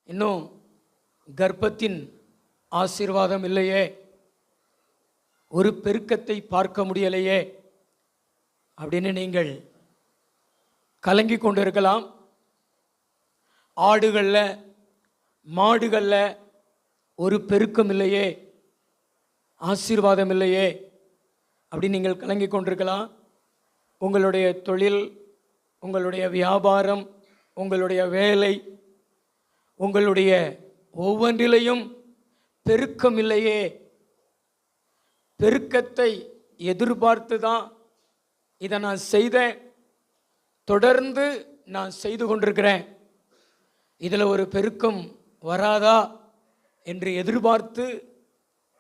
இன்னும் கர்ப்பத்தின் ஆசீர்வாதம் இல்லையே, ஒரு பெருக்கத்தை பார்க்க முடியலையே அப்படின்னு நீங்கள் கலங்கி கொண்டு இருக்கலாம். ஆடுகளில் மாடுகளில் ஒரு பெருக்கம் இல்லையே, ஆசீர்வாதம் இல்லையே அப்படின்னு நீங்கள் கலங்கி கொண்டிருக்கலாம். உங்களுடைய தொழில், உங்களுடைய வியாபாரம், உங்களுடைய வேலை, உங்களுடைய ஒவ்வொன்றிலையும் பெருக்கம் இல்லையே. பெருக்கத்தை எதிர்பார்த்து தான் இதை நான் செய்தேன், தொடர்ந்து நான் செய்து கொண்டிருக்கிறேன், இதில் ஒரு பெருக்கம் வராதா என்று எதிர்பார்த்து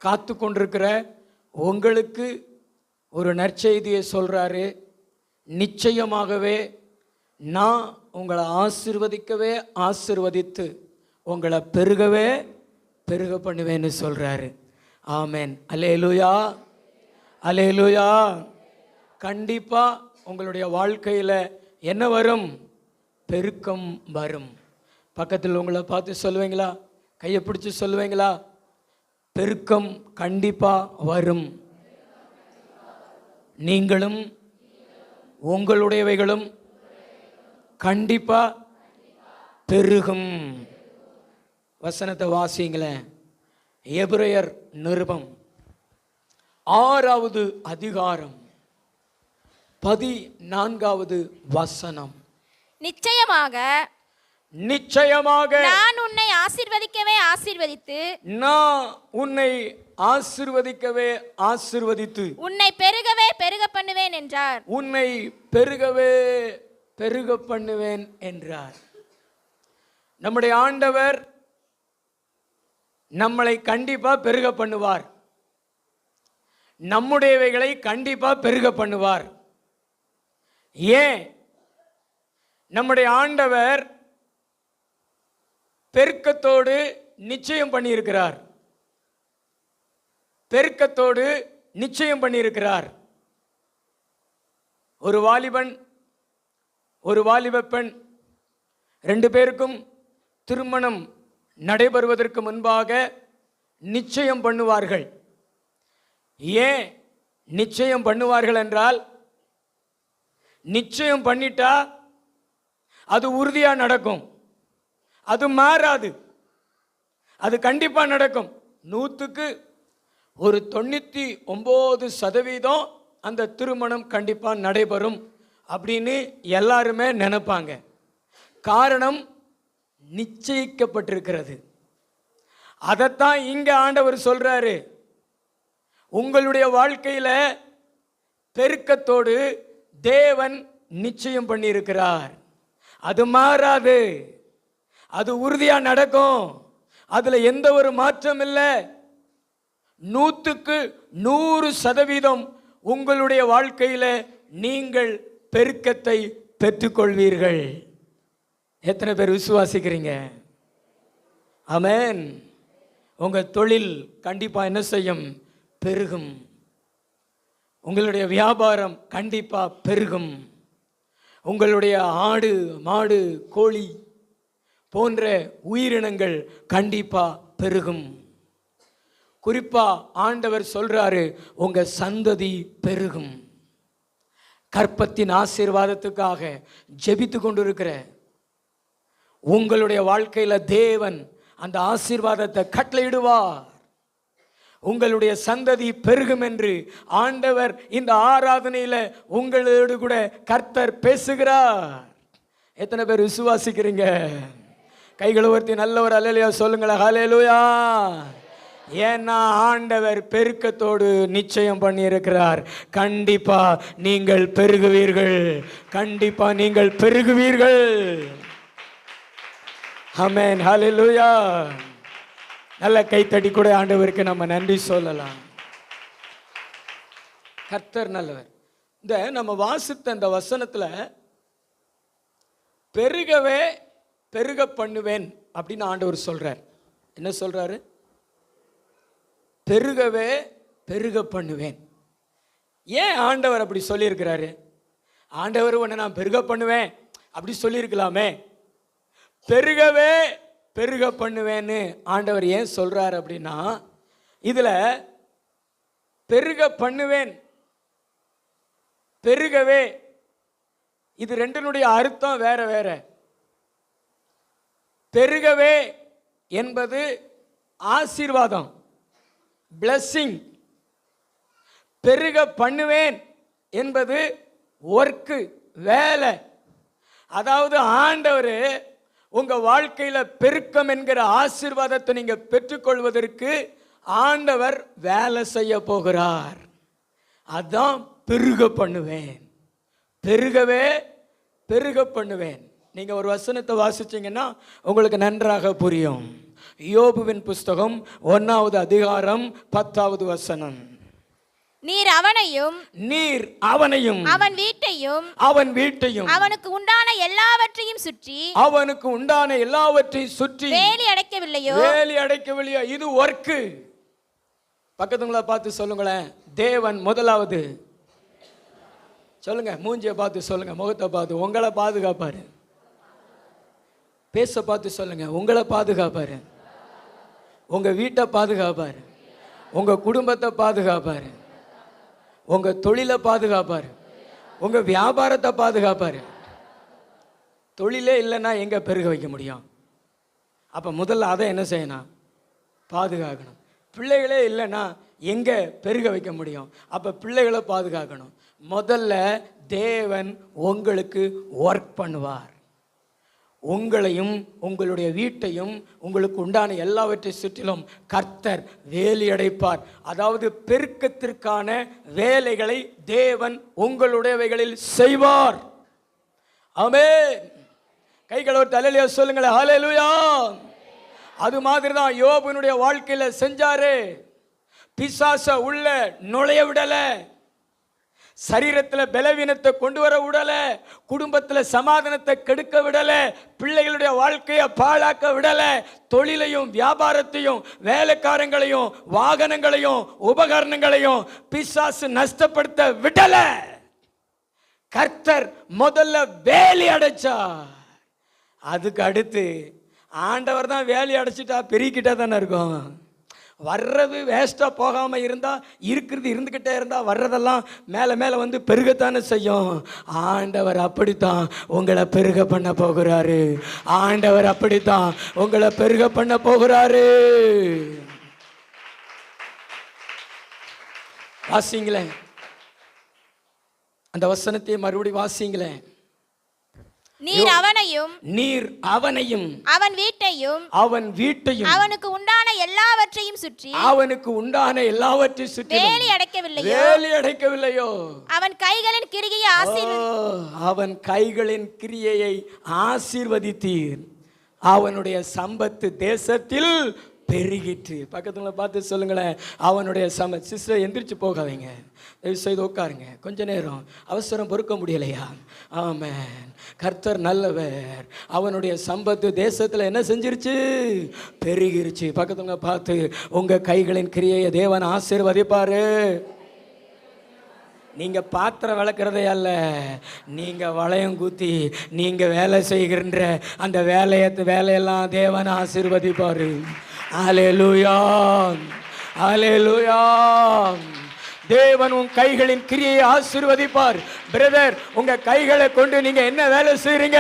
காத்து கொண்டிருக்கிற உங்களுக்கு ஒரு நற்செய்தியை சொல்கிறாரு. நிச்சயமாகவே நான் உங்களை ஆசீர்வதிக்கவே ஆசீர்வதித்து உங்களை பெருகவே பெருக பண்ணுவேன்னு சொல்கிறாரு. ஆமென். அல்லேலூயா, அல்லேலூயா. கண்டிப்பாக உங்களுடைய வாழ்க்கையில் என்ன வரும்? பெருக்கம் வரும். பக்கத்தில் உங்களை பார்த்து சொல்லுவீங்களா? கையை பிடிச்சி சொல்லுவீங்களா? பெருக்கம் கண்டிப்பாக வரும். நீங்களும் உங்களுடையவைகளும் கண்டிப்பாக பெருகும். வசனத்தை வாசிங்களேன். எபிரேயர் நிருபம் 6வது அதிகாரம் 14வது வசனம். நிச்சயமாக நிச்சயமாக நான் உன்னை ஆசீர்வதிக்கவே ஆசீர்வதித்து உன்னை பெருகவே பெருக பண்ணுவேன் என்றார். உன்னை பெருகவே பெருக பண்ணுவேன் என்றார். நம்முடைய ஆண்டவர் நம்மளை கண்டிப்பா பெருக பண்ணுவார். நம்முடையவைகளை கண்டிப்பா பெருக பண்ணுவார். ஏன்? நம்முடைய ஆண்டவர் பெருக்கத்தோடு நிச்சயம் பண்ணியிருக்கிறார். பெருக்கத்தோடு நிச்சயம் பண்ணியிருக்கிறார். ஒரு வாலிபன், ஒரு வாலிப பெண், 2 பேருக்கும் திருமணம் நடைபெறுவதற்கு முன்பாக நிச்சயம் பண்ணுவார்கள். ஏன் நிச்சயம் பண்ணுவார்கள் என்றால், நிச்சயம் பண்ணிட்டா அது உறுதியாக நடக்கும், அது மாறாது, அது கண்டிப்பாக நடக்கும். 100க்கு ஒரு 99% அந்த திருமணம் கண்டிப்பாக நடைபெறும் அப்படின்னு எல்லாருமே நினைப்பாங்க. காரணம், நிச்சயிக்கப்பட்டிருக்கிறது. அதைத்தான் இங்க ஆண்டவர் சொல்றாரு. உங்களுடைய வாழ்க்கையில பெருக்கத்தோடு தேவன் நிச்சயம் பண்ணியிருக்கிறார். அது மாறாது, அது உறுதியா நடக்கும். அதுல எந்த ஒரு மாற்றம் இல்லை. 100க்கு 100% உங்களுடைய வாழ்க்கையில நீங்கள் பெருக்கத்தை பெற்றுக்கொள்வீர்கள். எத்தனை பேர் விசுவாசிக்கிறீங்க? ஆமென். உங்க தொழில் கண்டிப்பா என்ன செய்யும்? பெருகும். உங்களுடைய வியாபாரம் கண்டிப்பா பெருகும். உங்களுடைய ஆடு, மாடு, கோழி போன்ற உயிரினங்கள் கண்டிப்பா பெருகும். குறிப்பா ஆண்டவர் சொல்றாரு, உங்க சந்ததி பெருகும். கர்ப்பத்தின் ஆசீர்வாதத்துக்காக ஜெபித்து கொண்டிருக்கிற உங்களுடைய வாழ்க்கையில தேவன் அந்த ஆசீர்வாதத்தை கட்டளையிடுவார். உங்களுடைய சந்ததி பெருகும் என்று ஆண்டவர் இந்த ஆராதனையில உங்களோடு கூட கர்த்தர் பேசுகிறார். எத்தனை பேர் விசுவாசிக்கிறீங்க? கைகளை உயர்த்தி நல்ல ஒரு அல்லேலூயா சொல்லுங்களேன். ஹல்லேலூயா. ஏன்னா ஆண்டவர் பெருக்கத்தோடு நிச்சயம் பண்ணி இருக்கிறார். கண்டிப்பா நீங்கள் பெருகுவீர்கள். கண்டிப்பா நீங்கள் பெருகுவீர்கள். ஆமென். ஹல்லேலூயா. நல்ல கைத்தடி கூட ஆண்டவருக்கு நம்ம நன்றி சொல்லலாம். கர்த்தர் நல்லவர். இந்த நம்ம வாசித்த இந்த வசனத்துல பெருகவே பெருக பண்ணுவேன் அப்படின்னு ஆண்டவர் சொல்றார். என்ன சொல்றாரு? பெருகவே பெருக பண்ணுவேன். ஏன் ஆண்டவர் அப்படி சொல்லியிருக்கிறாரு? ஆண்டவர் உன்னை நான் பெருக பண்ணுவேன் அப்படி சொல்லியிருக்கலாமே. பெருகவே பெருக பண்ணுவேன்னு ஆண்டவர் ஏன் சொல்றார் அப்படின்னா, இதுல பெருக பண்ணுவேன், பெருகவே, இது ரெண்டினுடைய அர்த்தம் வேற வேற. பெருகவே என்பது ஆசீர்வாதம், பிளெஸ்ஸிங். பெருக பண்ணுவேன் என்பது ஒர்க்கு, வேலை. அதாவது ஆண்டவர் உங்க வாழ்க்கையில பெருக்கம் என்கிற ஆசீர்வாதத்தை நீங்க பெற்றுக்கொள்வதற்கு ஆண்டவர் வேலை செய்ய போகிறார். அதான் பெருக பண்ணுவேன், பெருகவே பெருக பண்ணுவேன். நீங்க ஒரு வசனத்தை வாசிச்சீங்கன்னா உங்களுக்கு நன்றாக புரியும். யோபுவின் புஸ்தகம் 1வது அதிகாரம் 10வது வசனம். நீர் அவனையும் அவன் வீட்டையும் அவனுக்கு உண்டான எல்லாவற்றையும் சுற்றி வேலி அடைக்கவில்லையோ. இது ஒர்க்கு. பக்கத்துங்கள பார்த்து சொல்லுங்களேன், தேவன் முதலாவது. சொல்லுங்க, மூஞ்சியை பார்த்து சொல்லுங்க, முகத்தை பார்த்து. உங்களை பாதுகாப்பாரு. பேச பார்த்து சொல்லுங்க, உங்களை பாதுகாப்பாரு, உங்க வீட்டை பாதுகாப்பாரு, உங்க குடும்பத்தை பாதுகாப்பாரு, உங்க தொழிலை பாதுகாப்பாரு, உங்க வியாபாரத்தை பாதுகாப்பாரு. தொழிலே இல்லைன்னா எங்க பெருக வைக்க முடியும்? அப்ப முதல்ல அதை என்ன செய்யணும்? பாதுகாக்கணும். பிள்ளைகளே இல்லைன்னா எங்க பெருக வைக்க முடியும்? அப்ப பிள்ளைகளை பாதுகாக்கணும். முதல்ல தேவன் உங்களுக்கு ஒர்க் பண்ணுவார். உங்களையும் உங்களுடைய வீட்டையும் உங்களுக்கு உண்டான எல்லாவற்றை சுற்றிலும் கர்த்தர் வேலி அடைப்பார். அதாவது பெருக்கத்திற்கான வேலைகளை தேவன் உங்களுடையவைகளில் செய்வார். ஆமென். கைகளை ஒரு தலையில சொல்லுங்களேன், ஹல்லேலூயா. அது மாதிரி தான் யோபுனுடைய வாழ்க்கையில செஞ்சாரு. பிசாச உள்ள நுழைய விடல, சரீரத்தில் பலவீனத்தை கொண்டு வர விடல, குடும்பத்தில் சமாதானத்தை கெடுக்க விடல, பிள்ளைகளுடைய வாழ்க்கையை பாழாக்க விடல, தொழிலையும் வியாபாரத்தையும் வேலைக்காரங்களையும் வாகனங்களையும் உபகரணங்களையும் பிசாசு நஷ்டப்படுத்த விடல. கர்த்தர் முதல்ல வேலி அடைச்சார். அதுக்கு அடுத்து ஆண்டவர் தான் வேலி அடைச்சிட்டா பெருகிட்டே தானே இருக்கும். வர்றது வேஸ்டா போகாம இருந்தா, இருக்கிறது இருந்துகிட்டே இருந்தா வர்றதெல்லாம் மேல மேல வந்து பெருகத்தானே செய்யும். ஆண்டவர் அப்படித்தான் உங்களை பெருக பண்ண போகிறாரு. ஆண்டவர் அப்படித்தான் உங்களை பெருக பண்ண போகிறாரு. வாசிங்களேன், அந்த வசனத்தை மறுபடியும் வாசிங்களேன். நீர் அவனையும் அவன் வீட்டையும் அவனுக்கு உண்டான எல்லாவற்றையும் சுற்றி வேலி அடைக்கவில்லையோ. அவன் கைகளின் கிரியையை ஆசீர்வதித்தீர். அவனுடைய சம்பத்து தேசத்தில் பெருகிற்று. பக்கத்துல பார்த்து சொல்லுங்களேன், அவனுடைய சிஸ்டர் எந்திரிச்சு போகாதீங்க, தயவு செய்து உட்காருங்க. கொஞ்ச நேரம் அவசரம் பொறுக்க முடியலையா? ஆமென். கர்த்தர் நல்லவர். அவனுடைய சம்பத்து தேசத்துல என்ன செஞ்சிருச்சு? பெருகிருச்சு. பக்கத்துல பார்த்து, உங்க கைகளின் கிரியையை தேவன் ஆசீர்வதிப்பாரு. நீங்க பாத்திரம் விளக்குறதே அல்ல, நீங்க வளையம் குத்தி நீங்க வேலை செய்கின்ற அந்த வேலையெல்லாம் தேவன் ஆசீர்வதிப்பாரு. ஹல்லேலூயா, ஹல்லேலூயா. தேவன் உன் கைகளின் கிரியை ஆசீர்வதிப்பார். பிரதர், உங்க கைகளை கொண்டு நீங்க என்ன வேலை செய்றீங்க,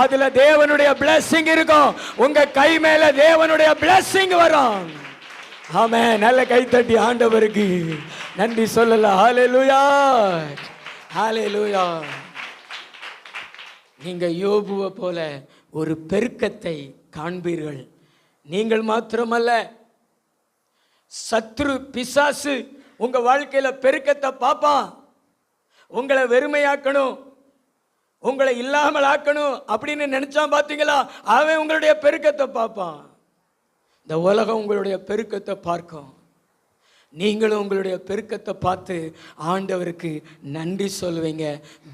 அதுல தேவனுடைய blessing இருக்கும். உங்க கை மேல தேவனுடைய blessing வரும். ஆமென். நல்ல கை தட்டி ஆண்டவருக்கு நன்றி சொல்லலாம். ஹல்லேலூயா, ஹல்லேலூயா. நீங்க யோபுவை போல ஒரு பெருக்கத்தை காண்பீர்கள். நீங்கள் மாத்திரமல்ல, சத்ரு பிசாசு உங்க வாழ்க்கையில பெருக்கத்தை பார்ப்பான். உங்களை வெறுமையாக்கணும், உங்களை இல்லாமல் ஆக்கணும் அப்படின்னு நினைச்சான். பார்த்தீங்களா? அவன் உங்களுடைய பெருக்கத்தை பார்ப்பான். இந்த உலகம் உங்களுடைய பெருக்கத்தை பார்க்கும். நீங்களும் உங்களுடைய பெருக்கத்தை பார்த்து ஆண்டவருக்கு நன்றி சொல்லுவீங்க.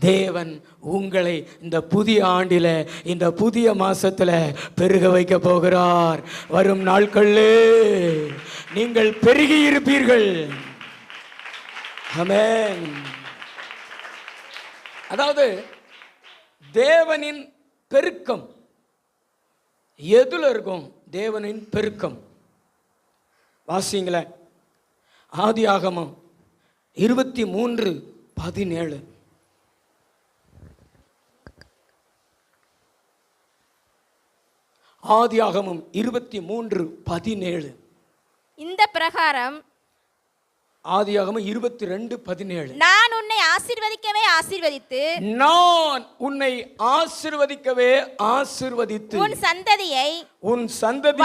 தேவன் உங்களை இந்த புதிய ஆண்டில, இந்த புதிய மாசத்துல பெருக வைக்க போகிறார். வரும் நாட்களிலே நீங்கள் பெருகி இருப்பீர்கள். ஆமென். அதாவது தேவனின் பெருக்கம் எதுல இருக்கும்? தேவனின் பெருக்கம். வாசிங்களேன், ஆதியாகமம் 23:17. ஆதியாகமம் 23:17. இந்த பிரகாரம் ஆதியாகமம் 22:17. நான் உன்னை ஆசீர்வதிக்கவே ஆசீர்வதித்து, நான் உன்னை ஆசீர்வதிக்கவே ஆசீர்வதித்து, உன் சந்ததியை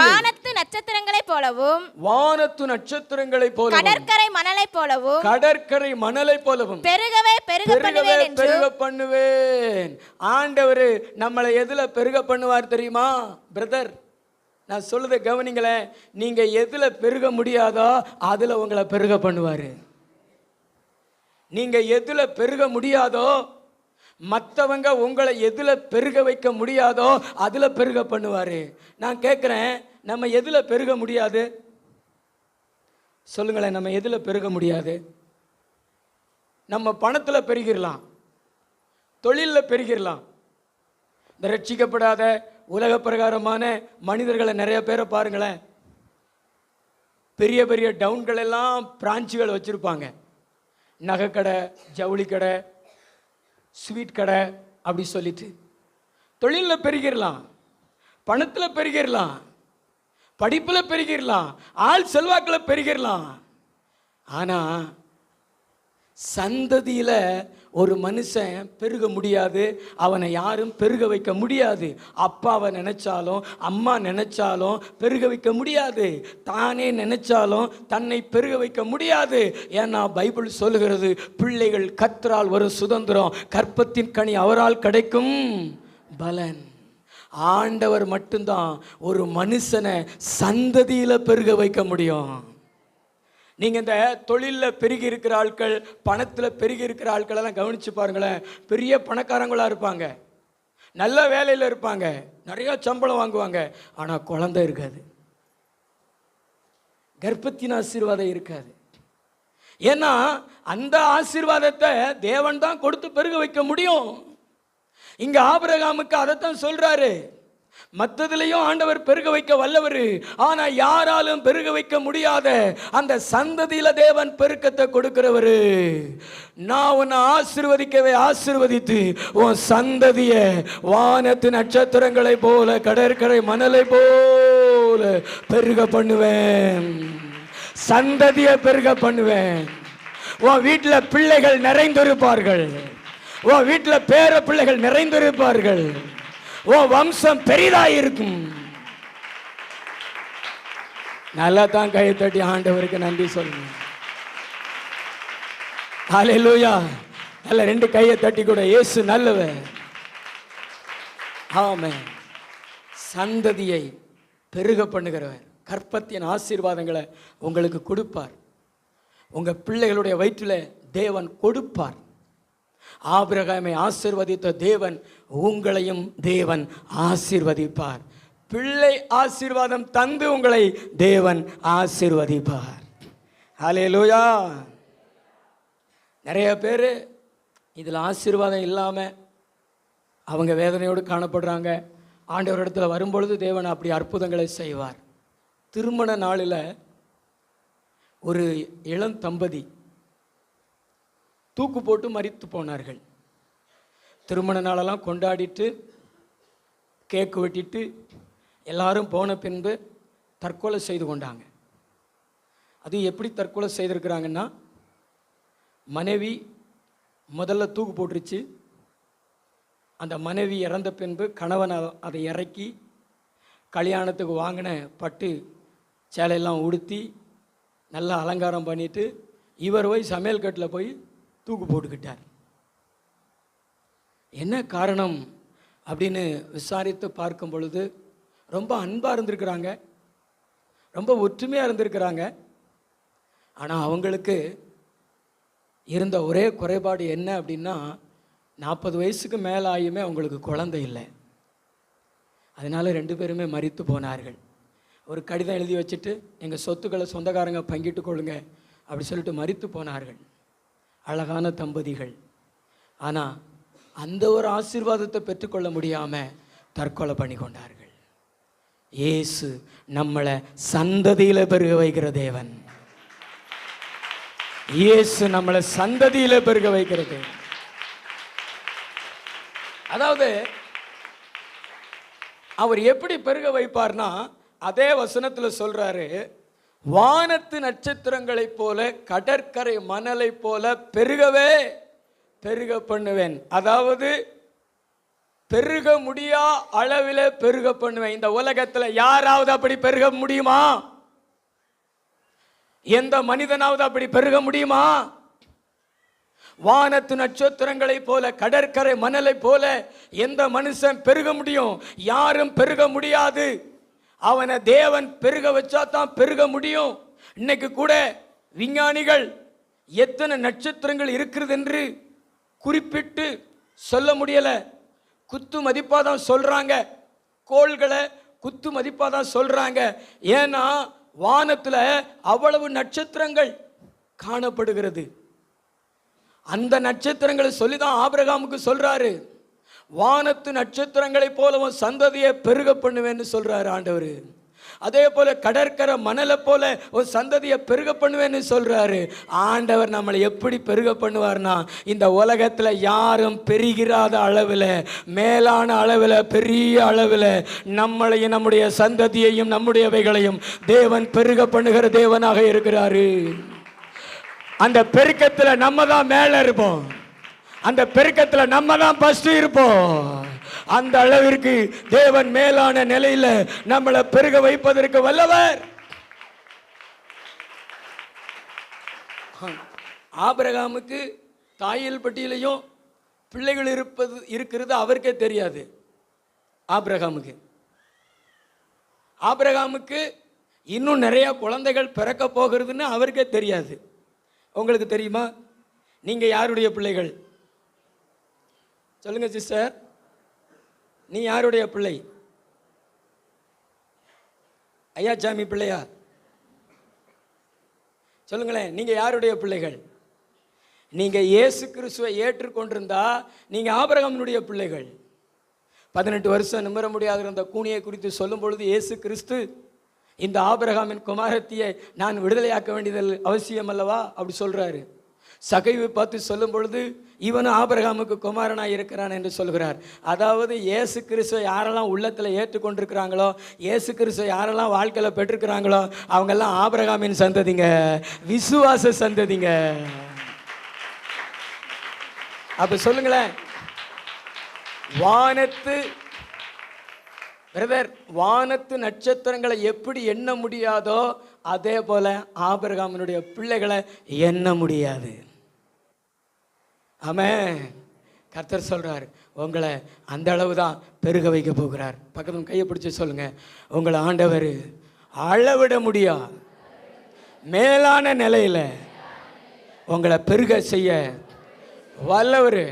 வானத்து நட்சத்திரங்களைப் போலவும், வானத்து நட்சத்திரங்களைப் போலவும், கடற்கரை மணலைப் போலவும், கடற்கரை மணலைப் போலவும் பெருகவே பெருக பண்ணுவேன் என்று. பெருக பண்ணுவேன். ஆண்டவர் நம்மளை எதுல பெருக பண்ணுவார் தெரியுமா பிரதர்? நான் சொல்லுதை கவனிங்களேன். நீங்க எதுல பெருக முடியாதோ அதுல உங்களை பெருக பண்ணுவாரு. நீங்க எதுல பெருக முடியாதோ, மற்றவங்க உங்களை எதுல பெருக வைக்க முடியாதோ அதுல பெருக பண்ணுவாரு. நான் கேட்கிறேன், நம்ம எதுல பெருக முடியாது? சொல்லுங்களேன், நம்ம எதுல பெருக முடியாது? நம்ம பணத்துல பெருகிடலாம், தொழிலில் பெருகிடலாம். இந்த ரட்சிக்கப்படாத உலக பிரகாரமான மனிதர்களை நிறைய பேரை பாருங்களேன், பெரிய பெரிய டவுன்கள் எல்லாம் பிரான்ச்சுகள் வச்சுருப்பாங்க. நகைக்கடை, ஜவுளி கடை, ஸ்வீட் கடை அப்படி சொல்லிட்டு தொழிலில் பெருகிடலாம், பணத்தில் பெருகிடலாம், படிப்பில் பெருகிடலாம், ஆள் செல்வாக்கில் பெருகிடலாம். ஆனால் சந்ததியில் ஒரு மனுஷன் பெருக முடியாது, அவனை யாரும் பெருக வைக்க முடியாது. அப்பாவை நினைச்சாலும் அம்மா நினைச்சாலும் பெருக வைக்க முடியாது, தானே நினைச்சாலும் தன்னை பெருக வைக்க முடியாது. ஏன்னா பைபிள் சொல்லுகிறது, பிள்ளைகள் கர்த்தரால் வரும் சுதந்திரம், கற்பத்தின் கனி அவரால் கிடைக்கும் பலன். ஆண்டவர் மட்டும்தான் ஒரு மனுஷனை சந்ததியில் பெருக வைக்க முடியும். நீங்கள் இந்த தொழிலில் பெருகி இருக்கிற ஆட்கள், பணத்தில் பெருகி இருக்கிற ஆட்களெல்லாம் கவனித்து பாருங்களேன். பெரிய பணக்காரங்களாக இருப்பாங்க, நல்ல வேலையில் இருப்பாங்க, நிறையா சம்பளம் வாங்குவாங்க, ஆனால் குழந்தை இருக்காது, கர்ப்பத்தின் ஆசீர்வாதம் இருக்காது. ஏன்னா அந்த ஆசீர்வாதத்தை தேவன் தான் கொடுத்து பெருக வைக்க முடியும். இங்கே ஆபிரகாமுக்கு அதைத்தான் சொல்கிறாரு. மற்றதுலையும் ஆண்டவர் பெருக வைக்க வல்லவர், ஆனா யாராலும் பெருக வைக்க முடியாத அந்த சந்ததியில தேவன் பெருக்கத்தை கொடுக்கிறவர். நான் உன்னை ஆசீர்வதிக்கவே ஆசீர்வதித்து உன் சந்ததிய வானத்து நட்சத்திரங்களை போல, கடற்கரை மணலை போல பெருக பண்ணுவேன். சந்ததிய பெருக பண்ணுவேன். உன் வீட்டில் பிள்ளைகள் நிறைந்திருப்பார்கள், உன் வீட்டில் பேர பிள்ளைகள் நிறைந்திருப்பார்கள், ஓ வம்சம் பெரிதாயிருக்கும். நல்லா தான் கை தட்டி ஆண்டவருக்கு நன்றி சொல்லுங்க. ஹல்லேலூயா. நல்ல ரெண்டு கையை தட்டி கூட, இயேசு நல்லவர். ஆமென். சந்ததியை பெருக பண்ணுகிறவர், கற்பத்தின் ஆசீர்வாதங்களை உங்களுக்கு கொடுப்பார். உங்க பிள்ளைகளுடைய வயிற்றில் தேவன் கொடுப்பார். ஆபிரகாமை ஆசீர்வதித்த தேவன் உங்களையும் தேவன் ஆசீர்வதிப்பார். பிள்ளை ஆசீர்வாதம் தந்து உங்களை தேவன் ஆசீர்வதிப்பார். ஹல்லேலூயா. நிறைய பேர் இதில் ஆசீர்வாதம் இல்லாமல் அவங்க வேதனையோடு காணப்படுறாங்க. ஆண்டவர் இடத்துல வரும்பொழுது தேவன் அப்படி அற்புதங்களை செய்வார். திருமண நாளில் ஒரு இளம் தம்பதி தூக்கு போட்டு மரித்து போனார்கள். திருமண நாளெல்லாம் கொண்டாடிட்டு கேக்கு வெட்டிட்டு எல்லாரும் போன பின்பு தற்கொலை செய்து கொண்டாங்க. அது எப்படி தற்கொலை செய்திருக்கிறாங்கன்னா, மனைவி முதல்ல தூக்கு போட்டுருச்சு. அந்த மனைவி இறந்த பின்பு கணவன் அதை இறக்கி கல்யாணத்துக்கு வாங்கின பட்டு சேலையெல்லாம் உடுத்தி நல்லா அலங்காரம் பண்ணிட்டு இவர் போய் சமையல் கட்டில் போய் தூக்கு போட்டுக்கிட்டார். என்ன காரணம் அப்படின்னு விசாரித்து பார்க்கும் பொழுது, ரொம்ப அன்பாக இருந்திருக்கிறாங்க, ரொம்ப ஒற்றுமையாக இருந்திருக்கிறாங்க. ஆனால் அவங்களுக்கு இருந்த ஒரே குறைபாடு என்ன அப்படின்னா, 40 வயசுக்கு மேலே ஆகியுமே அவங்களுக்கு குழந்தை இல்லை. அதனால் 2 பேருமே மரித்து போனார்கள். ஒரு கடிதம் எழுதி வச்சுட்டு, எங்கள் சொத்துக்களை சொந்தக்காரங்க பங்கிட்டு கொள்ளுங்க அப்படி சொல்லிட்டு மரித்து போனார்கள். அழகான தம்பதிகள். ஆனால் அந்த ஒரு ஆசீர்வாதத்தை பெற்றுக்கொள்ள முடியாமல் தற்கொலை பண்ணி கொண்டார்கள். இயேசு நம்மளை சந்ததியில பெருக வைக்கிற தேவன். இயேசு நம்மளை சந்ததியில பெருக வைக்கிறது. அதாவது அவர் எப்படி பெருக வைப்பார்னா, அதே வசனத்துல சொல்றாரு, வானத்து நட்சத்திரங்களை போல கடற்கரை மணலை போல பெருகவே பெருக பண்ணுவேன். அதாவது பெருக முடியா அளவில் பெருக பண்ணுவேன். இந்த உலகத்துல யாராவது அப்படி பெருக முடியுமா? எந்த மனிதனாவது அப்படி பெருக முடியுமா? வானத்து நட்சத்திரங்களை போல கடற்கரை மணலை போல எந்த மனுஷன் பெருக முடியும்? யாரும் பெருக முடியாது. அவனை தேவன் பெருக வச்சா தான் பெருக முடியும். இன்னைக்கு கூட விஞ்ஞானிகள் எத்தனை நட்சத்திரங்கள் இருக்கிறது என்று குறிப்பிட்டு சொல்ல முடியல. குத்து மதிப்பாதான் சொல்றாங்க, கோள்களை குத்து மதிப்பாதான் சொல்றாங்க. ஏன்னா வானத்துல அவ்வளவு நட்சத்திரங்கள் காணப்படுகிறது. அந்த நட்சத்திரங்களை சொல்லிதான் ஆபிரகாமுக்கு சொல்றாரு, வானத்து நட்சத்திரங்களை போல உன் சந்ததியை பெருக பண்ணுவேன்னு சொல்றாரு ஆண்டவர். அதே போல கடற்கரை மணலை போல ஒரு சந்ததியை பெருக பண்ணுவேன்னு சொல்றாரு ஆண்டவர். நம்மளை எப்படி பெருக பண்ணுவார்னா, இந்த உலகத்துல யாரும் பெருகிறாத அளவில், மேலான அளவில், பெரிய அளவில் நம்மளையும் நம்முடைய சந்ததியையும் நம்முடையவைகளையும் தேவன் பெருக பண்ணுகிற தேவனாக இருக்கிறாரு. அந்த பெருக்கத்தில் நம்ம தான் மேல இருப்போம். அந்த பெருக்கத்தில் நம்ம தான் ஃபர்ஸ்ட் இருப்போம். அந்த அளவிற்கு தேவன் மேலான நிலையில நம்மளை பெருக வைப்பதற்கு வல்லவர். ஆபிரகாமுக்கு தாயில் பட்டியலையும் பிள்ளைகள் இருக்கிறது அவருக்கே தெரியாது. ஆபிரகாமுக்கு இன்னும் நிறைய குழந்தைகள் பிறக்க போகிறதுன்னு அவருக்கே தெரியாது. உங்களுக்கு தெரியுமா? நீங்க யாருடைய பிள்ளைகள்? சொல்லுங்க சிஸ்டர், நீ யாருடைய பிள்ளை? ஐயா சாமி பிள்ளையா? சொல்லுங்களேன், நீங்க யாருடைய பிள்ளைகள்? நீங்க இயேசு கிறிஸ்துவை ஏற்றுக்கொண்டிருந்தா நீங்க ஆபிரகாமினுடைய பிள்ளைகள். 18 வருஷம் நிமிர முடியாத அந்த கூனியை குறித்து சொல்லும் பொழுது இயேசு கிறிஸ்து இந்த ஆபிரகாமின் குமாரத்தியை நான் விடுதலையாக்க வேண்டியது அவசியம் அல்லவா அப்படி சொல்றாரு. சகைவை பார்த்து சொல்லும் பொழுது இவனும் ஆபிரகாமுக்கு குமாரனாக இருக்கிறான் என்று சொல்கிறார். அதாவது இயேசு கிறிஸ்துவை யாரெல்லாம் உள்ளத்தில் ஏற்றுக்கொண்டிருக்கிறாங்களோ, இயேசு கிறிஸ்துவை யாரெல்லாம் வாழ்க்கையில் பெற்றிருக்கிறாங்களோ அவங்கெல்லாம் ஆபிரகாமின் சந்ததிங்க, விசுவாச சந்ததிங்க. அப்ப சொல்லுங்களேன், வானத்து நட்சத்திரங்களை எப்படி எண்ண முடியாதோ அதே போல ஆபிரகாமினுடைய பிள்ளைகளை எண்ண முடியாது. ஆமென். கர்த்தர் சொல்றார், உங்களை அந்த அளவு தான் பெருக வைக்க போகிறார். பக்கத்துல கையை பிடிச்சி சொல்லுங்க, உங்களை ஆண்டவர் அளவிட முடியா மேலான நிலையில உங்களை பெருக செய்ய வல்லவர்.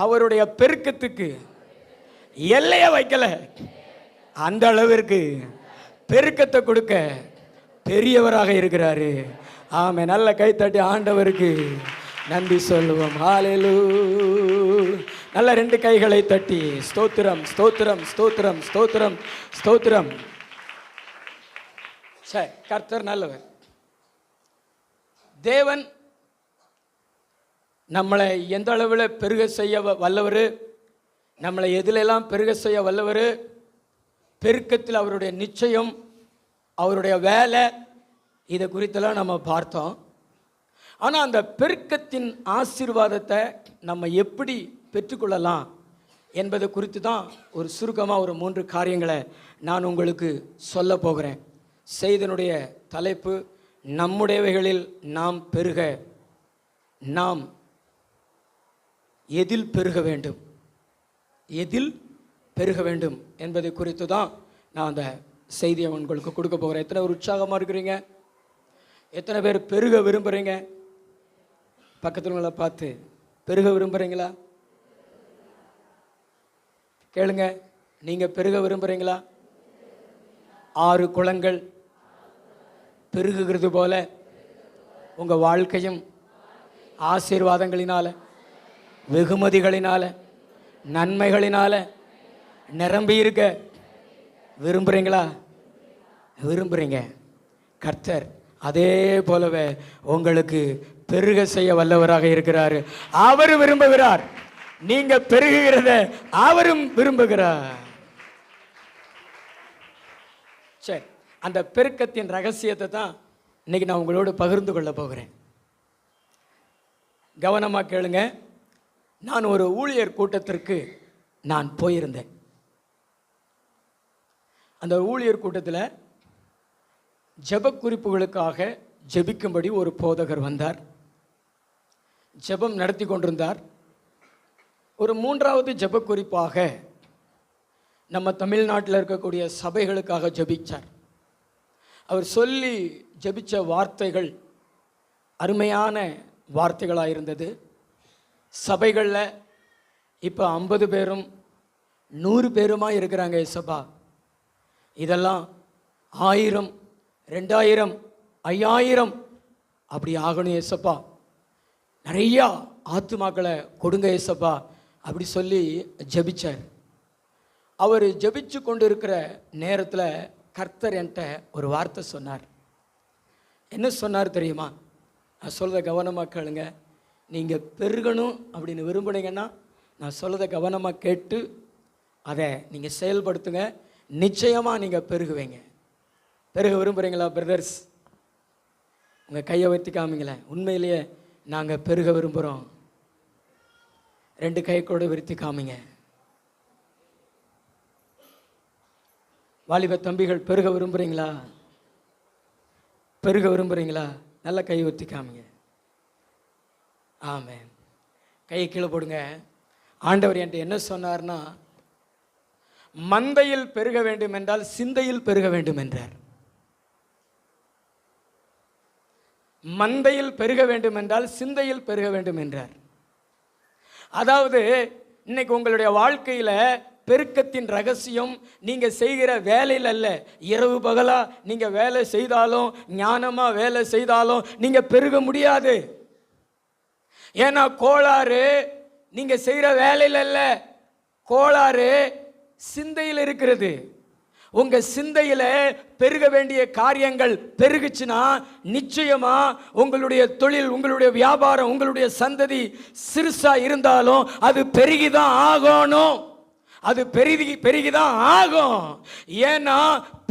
அவருடைய பெருக்கத்துக்கு எல்லைய வைக்கல, அந்த அளவிற்கு பெருக்கத்தை கொடுக்க பெரியவராக இருக்கிறாரு. ஆமே. நல்ல கைத்தட்டி ஆண்டவருக்கு நன்றி சொல்லுவோம். ஹல்லேலூயா. நல்ல 2 கைகளை தட்டி ஸ்தோத்திரம் ஸ்தோத்திரம் ஸ்தோத்திரம் ஸ்தோத்திரம் ஸ்தோத்திரம். சரி, கர்த்தர் நல்லவர். தேவன் நம்மளை எந்த அளவில் பெருக செய்ய வல்லவர், நம்மளை எதிலெல்லாம் பெருக செய்ய வல்லவர், பெருக்கத்தில் அவருடைய நிச்சயம், அவருடைய வேலை, இதை குறித்தெல்லாம் நம்ம பார்த்தோம். ஆனால் அந்த பெருக்கத்தின் ஆசீர்வாதத்தை நம்ம எப்படி பெற்றுக்கொள்ளலாம் என்பதை குறித்து தான் ஒரு சுருக்கமாக ஒரு 3 காரியங்களை நான் உங்களுக்கு சொல்ல போகிறேன். செய்தியினுடைய தலைப்பு, நம்முடையவைகளில் நாம் பெருக, நாம் எதில் பெருக வேண்டும், எதில் பெருக வேண்டும் என்பதை குறித்து தான் நான் அந்த செய்தியை உங்களுக்கு கொடுக்க போகிறேன். எத்தனை பேர் உற்சாகமாக இருக்கிறீங்க? எத்தனை பேர் பெருக விரும்புகிறீங்க? பக்கத்துல பார்த்து பெருக விரும்புகிறீங்களா? கேளுங்க, நீங்கள் பெருக விரும்புகிறீங்களா? 6 குளங்கள் பெருகுகிறது போல உங்கள் வாழ்க்கையும் ஆசீர்வாதங்களினால, வெகுமதிகளினால, நன்மைகளினால நிரம்பி இருக்க விரும்புறீங்களா? விரும்புறீங்க. கர்த்தர் அதே போலவே உங்களுக்கு பெருக செய்ய வல்லவராக இருக்கிறார். அவர் விரும்புகிறார். நீங்க பெருகுகிறத அவரும் விரும்புகிறார். சரி, அந்த பெருக்கத்தின் ரகசியத்தை தான் இன்னைக்கு நான் உங்களோடு பகிர்ந்து கொள்ள போகிறேன். கவனமா கேளுங்க. நான் ஒரு ஊழியர் கூட்டத்திற்கு நான் போயிருந்தேன். அந்த ஊழியர் கூட்டத்தில் ஜெப குறிப்புகளுக்காக ஜெபிக்கும்படி ஒரு போதகர் வந்தார். ஜெபம் நடத்தி கொண்டிருந்தார். ஒரு மூன்றாவது ஜெப குறிப்பாக நம்ம தமிழ்நாட்டில் இருக்கக்கூடிய சபைகளுக்காக ஜெபிச்சார். அவர் சொல்லி ஜெபிச்ச வார்த்தைகள் அருமையான வார்த்தைகளாக இருந்தது. சபைகளில் இப்போ 50 பேரும் 100 பேருமா இருக்கிறாங்க ஏசப்பா. இதெல்லாம் 1000, 2000, 5000 அப்படி ஆகணும் ஏசப்பா. நிறையா ஆத்துமாக்களை கொடுங்க ஏசப்பா அப்படி சொல்லி ஜெபிச்சார். அவர் ஜெபிச்சு கொண்டு இருக்கிற நேரத்தில் கர்த்தர் என்கிட்ட ஒரு வார்த்தை சொன்னார். என்ன சொன்னார் தெரியுமா? நான் சொல்கிறத கவனமாக கேளுங்க. நீங்கள் பெருகணும் அப்படின்னு விரும்புனீங்கன்னா நான் சொல்கிறத கவனமாக கேட்டு அதை நீங்கள் செயல்படுத்துங்க. நிச்சயமாக நீங்கள் பெருகுவீங்க. பெருக விரும்புகிறீங்களா பிரதர்ஸ்? உங்கள் கையை வைத்து காமிங்களேன். உண்மையிலேயே நாங்கள் பெருக விரும்புகிறோம். 2 கை கூட விரித்து காமிங்க. வாலிப தம்பிகள் பெருக விரும்புகிறீங்களா? பெருக விரும்புகிறீங்களா? நல்ல கை ஊற்றி காமிங்க. ஆமென். கையை கீழே போடுங்க. ஆண்டவர் என்கிட்ட என்ன சொன்னார்னா, மந்தையில் பெருக வேண்டும் என்றால் சிந்தையில் பெருக வேண்டும் என்றார். மந்தையில் பெருக வேண்டும் என்றால் சிந்தையில் பெருக வேண்டும் என்றார். அதாவது இன்னைக்கு உங்களுடைய வாழ்க்கையில பெருக்கத்தின் ரகசியம் நீங்க செய்கிற வேலையில் அல்ல. இரவு பகலா நீங்க வேலை செய்தாலும், ஞானமா வேலை செய்தாலும் நீங்க பெருக முடியாது. ஏன்னா கோளாறு நீங்க செய்கிற வேலையில் அல்ல, கோளாறு சிந்தையில் இருக்கிறது. உங்க சிந்தையில பெருக வேண்டிய காரியங்கள் பெருகுச்சுன்னா நிச்சயமா உங்களுடைய தொழில், உங்களுடைய வியாபாரம், உங்களுடைய சந்ததி சிறுசா இருந்தாலும் அது பெருகிதான் ஆகணும். அது பெருகிதான் ஆகும். ஏன்னா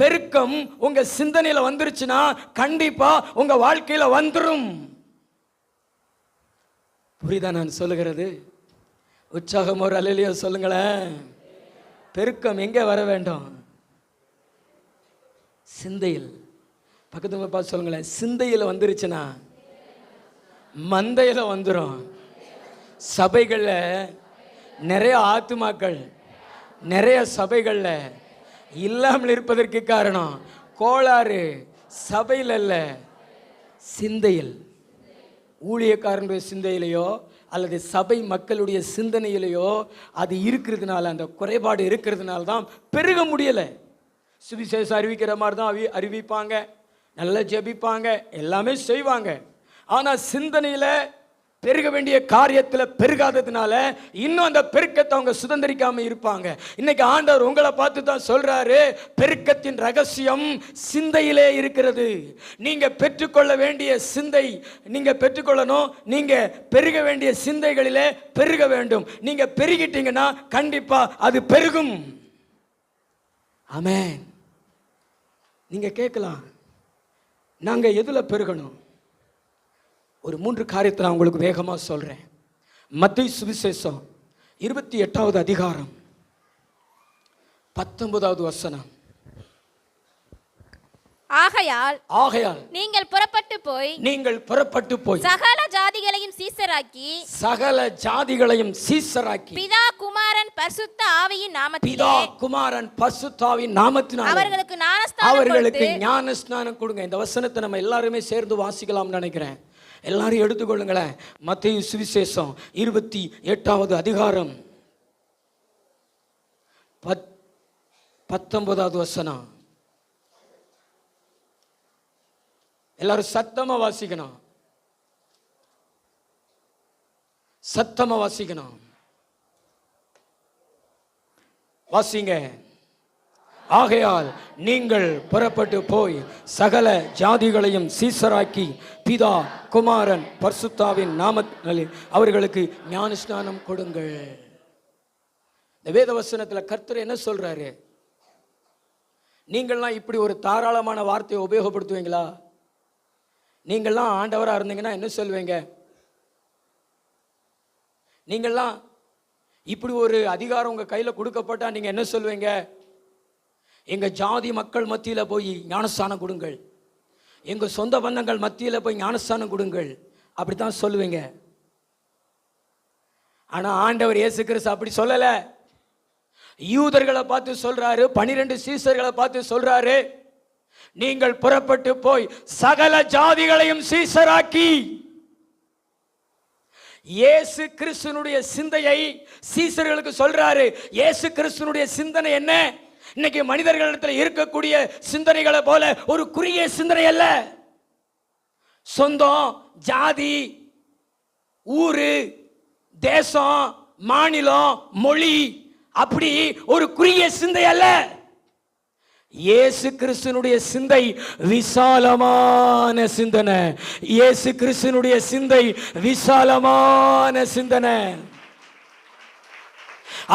பெருக்கம் உங்க சிந்தனையில வந்துருச்சுன்னா கண்டிப்பா உங்க வாழ்க்கையில வந்துரும். புரியுதா நான் சொல்லுகிறது? உற்சாகம் ஒரு அல்லேலூயா சொல்லுங்களேன். பெருக்கம் எங்கே வர வேண்டும்? சிந்தையில். பக்கத்து பார்த்து சொல்லுங்களேன். சிந்தையில் வந்துருச்சுன்னா மந்தையில் வந்துடும். சபைகளில் நிறைய ஆத்துமாக்கள் நிறைய சபைகளில் இல்லாமல் இருப்பதற்கு காரணம் கோளாறு சபையில் அல்ல, சிந்தையில். ஊழியக்காரனுடைய சிந்தையிலையோ அல்லது சபை மக்களுடைய சிந்தனையிலையோ அது இருக்கிறதுனால, அந்த குறைபாடு இருக்கிறதுனால தான் பெருக முடியலை. சுவிசேஷம் அறிவிக்கிற மாதிரி தான் அறிவிப்பாங்க, நல்லா ஜெபிப்பாங்க, எல்லாமே செய்வாங்க. ஆனால் சிந்தனையில் பெருக வேண்டிய காரியத்தில் பெருகாததுனால இன்னும் அந்த பெருக்கத்தை அவங்க சுதந்திரிக்காம இருப்பாங்க. இன்னைக்கு ஆண்டவர் உங்களை பார்த்து தான் சொல்றாரு, பெருக்கத்தின் ரகசியம் சிந்தையிலே இருக்கிறது. நீங்க பெற்றுக்கொள்ள வேண்டிய சிந்தை நீங்க பெற்றுக்கொள்ளணும். நீங்க பெருக வேண்டிய சிந்தைகளிலே பெருக வேண்டும். நீங்க பெருகிட்டீங்கன்னா கண்டிப்பா அது பெருகும். ஆமென். நீங்க கேட்கலாம், நாங்க எதுல பெருகணும்? ஒரு 3 காரியத்தை நான் உங்களுக்கு வேகமாக சொல்கிறேன். மத்தேயு சுவிசேஷம் 28வது அதிகாரம் 19வது வசனம். ஆகையால் நீங்கள் புறப்பட்டு போய் சகல ஜாதிகளையும் சீசராக்கி பிதா குமாரன் பரிசுத்த ஆவியின் நாமத்தினாலே அவர்களுக்கு ஞானஸ்நானம் கொடுங்க. இந்த வசனத்தை நம்ம எல்லாருமே சேர்ந்து வாசிக்கலாம்னு நினைக்கிறேன். எல்லாரும் எடுத்துக்கொள்ளுங்களேன். மத்தேயு சுவிசேஷம் 28வது அதிகாரம் 19வது வசனம். எல்லாரும் சத்தமா வாசிக்கணும். சத்தமா வாசிக்கணும். வாசிங்க. ஆகையால் நீங்கள் புறப்பட்டு போய் சகல ஜாதிகளையும் சீசராக்கி பிதா குமாரன் பரிசுத்தாவின் நாமத்தினாலே அவர்களுக்கு ஞானஸ்நானம் கொடுங்கள். இந்த வேத வசனத்துல கர்த்தர் என்ன சொல்றாரு? நீங்கள்லாம் இப்படி ஒரு தாராளமான வார்த்தையை உபயோகப்படுத்துவீங்களா? நீங்கள்லாம் ஆண்டவராக இருந்தீங்கன்னா என்ன சொல்வீங்க? நீங்கள்லாம் இப்படி ஒரு அதிகாரம் உங்கள் கையில் கொடுக்கப்பட்டா நீங்கள் என்ன சொல்வீங்க? எங்கள் ஜாதி மக்கள் மத்தியில் போய் ஞானஸ்தானம் கொடுங்கள், எங்கள் சொந்த பந்தங்கள் மத்தியில் போய் ஞானஸ்தானம் கொடுங்கள், அப்படி தான் சொல்லுவீங்க. ஆனால் ஆண்டவர் இயேசு கிறிஸ்து அப்படி சொல்லலை. யூதர்களை பார்த்து சொல்றாரு, 12 சீசர்களை பார்த்து சொல்றாரு, நீங்கள் புறப்பட்டு போய் சகல ஜாதிகளையும் சீசராக்கி. இயேசு கிறிஸ்துனுடைய சிந்தையை சீசர்களுக்கு சொல்றாரு. இயேசு கிறிஸ்துனுடைய சிந்தனை என்ன? இன்னைக்கு மனிதர்களிடத்தில் இருக்கக்கூடிய சிந்தனைகளை போல ஒரு குறுகிய சிந்தனை அல்ல. சொந்தம், ஜாதி, ஊரு, தேசம், மாநிலம், மொழி, அப்படி ஒரு குறுகிய சிந்தை அல்ல. இயேசு கிறிஸ்துனுடைய சிந்தை விசாலமான சிந்தனை. இயேசு கிறிஸ்துனுடைய சிந்தை விசாலமான சிந்தனை.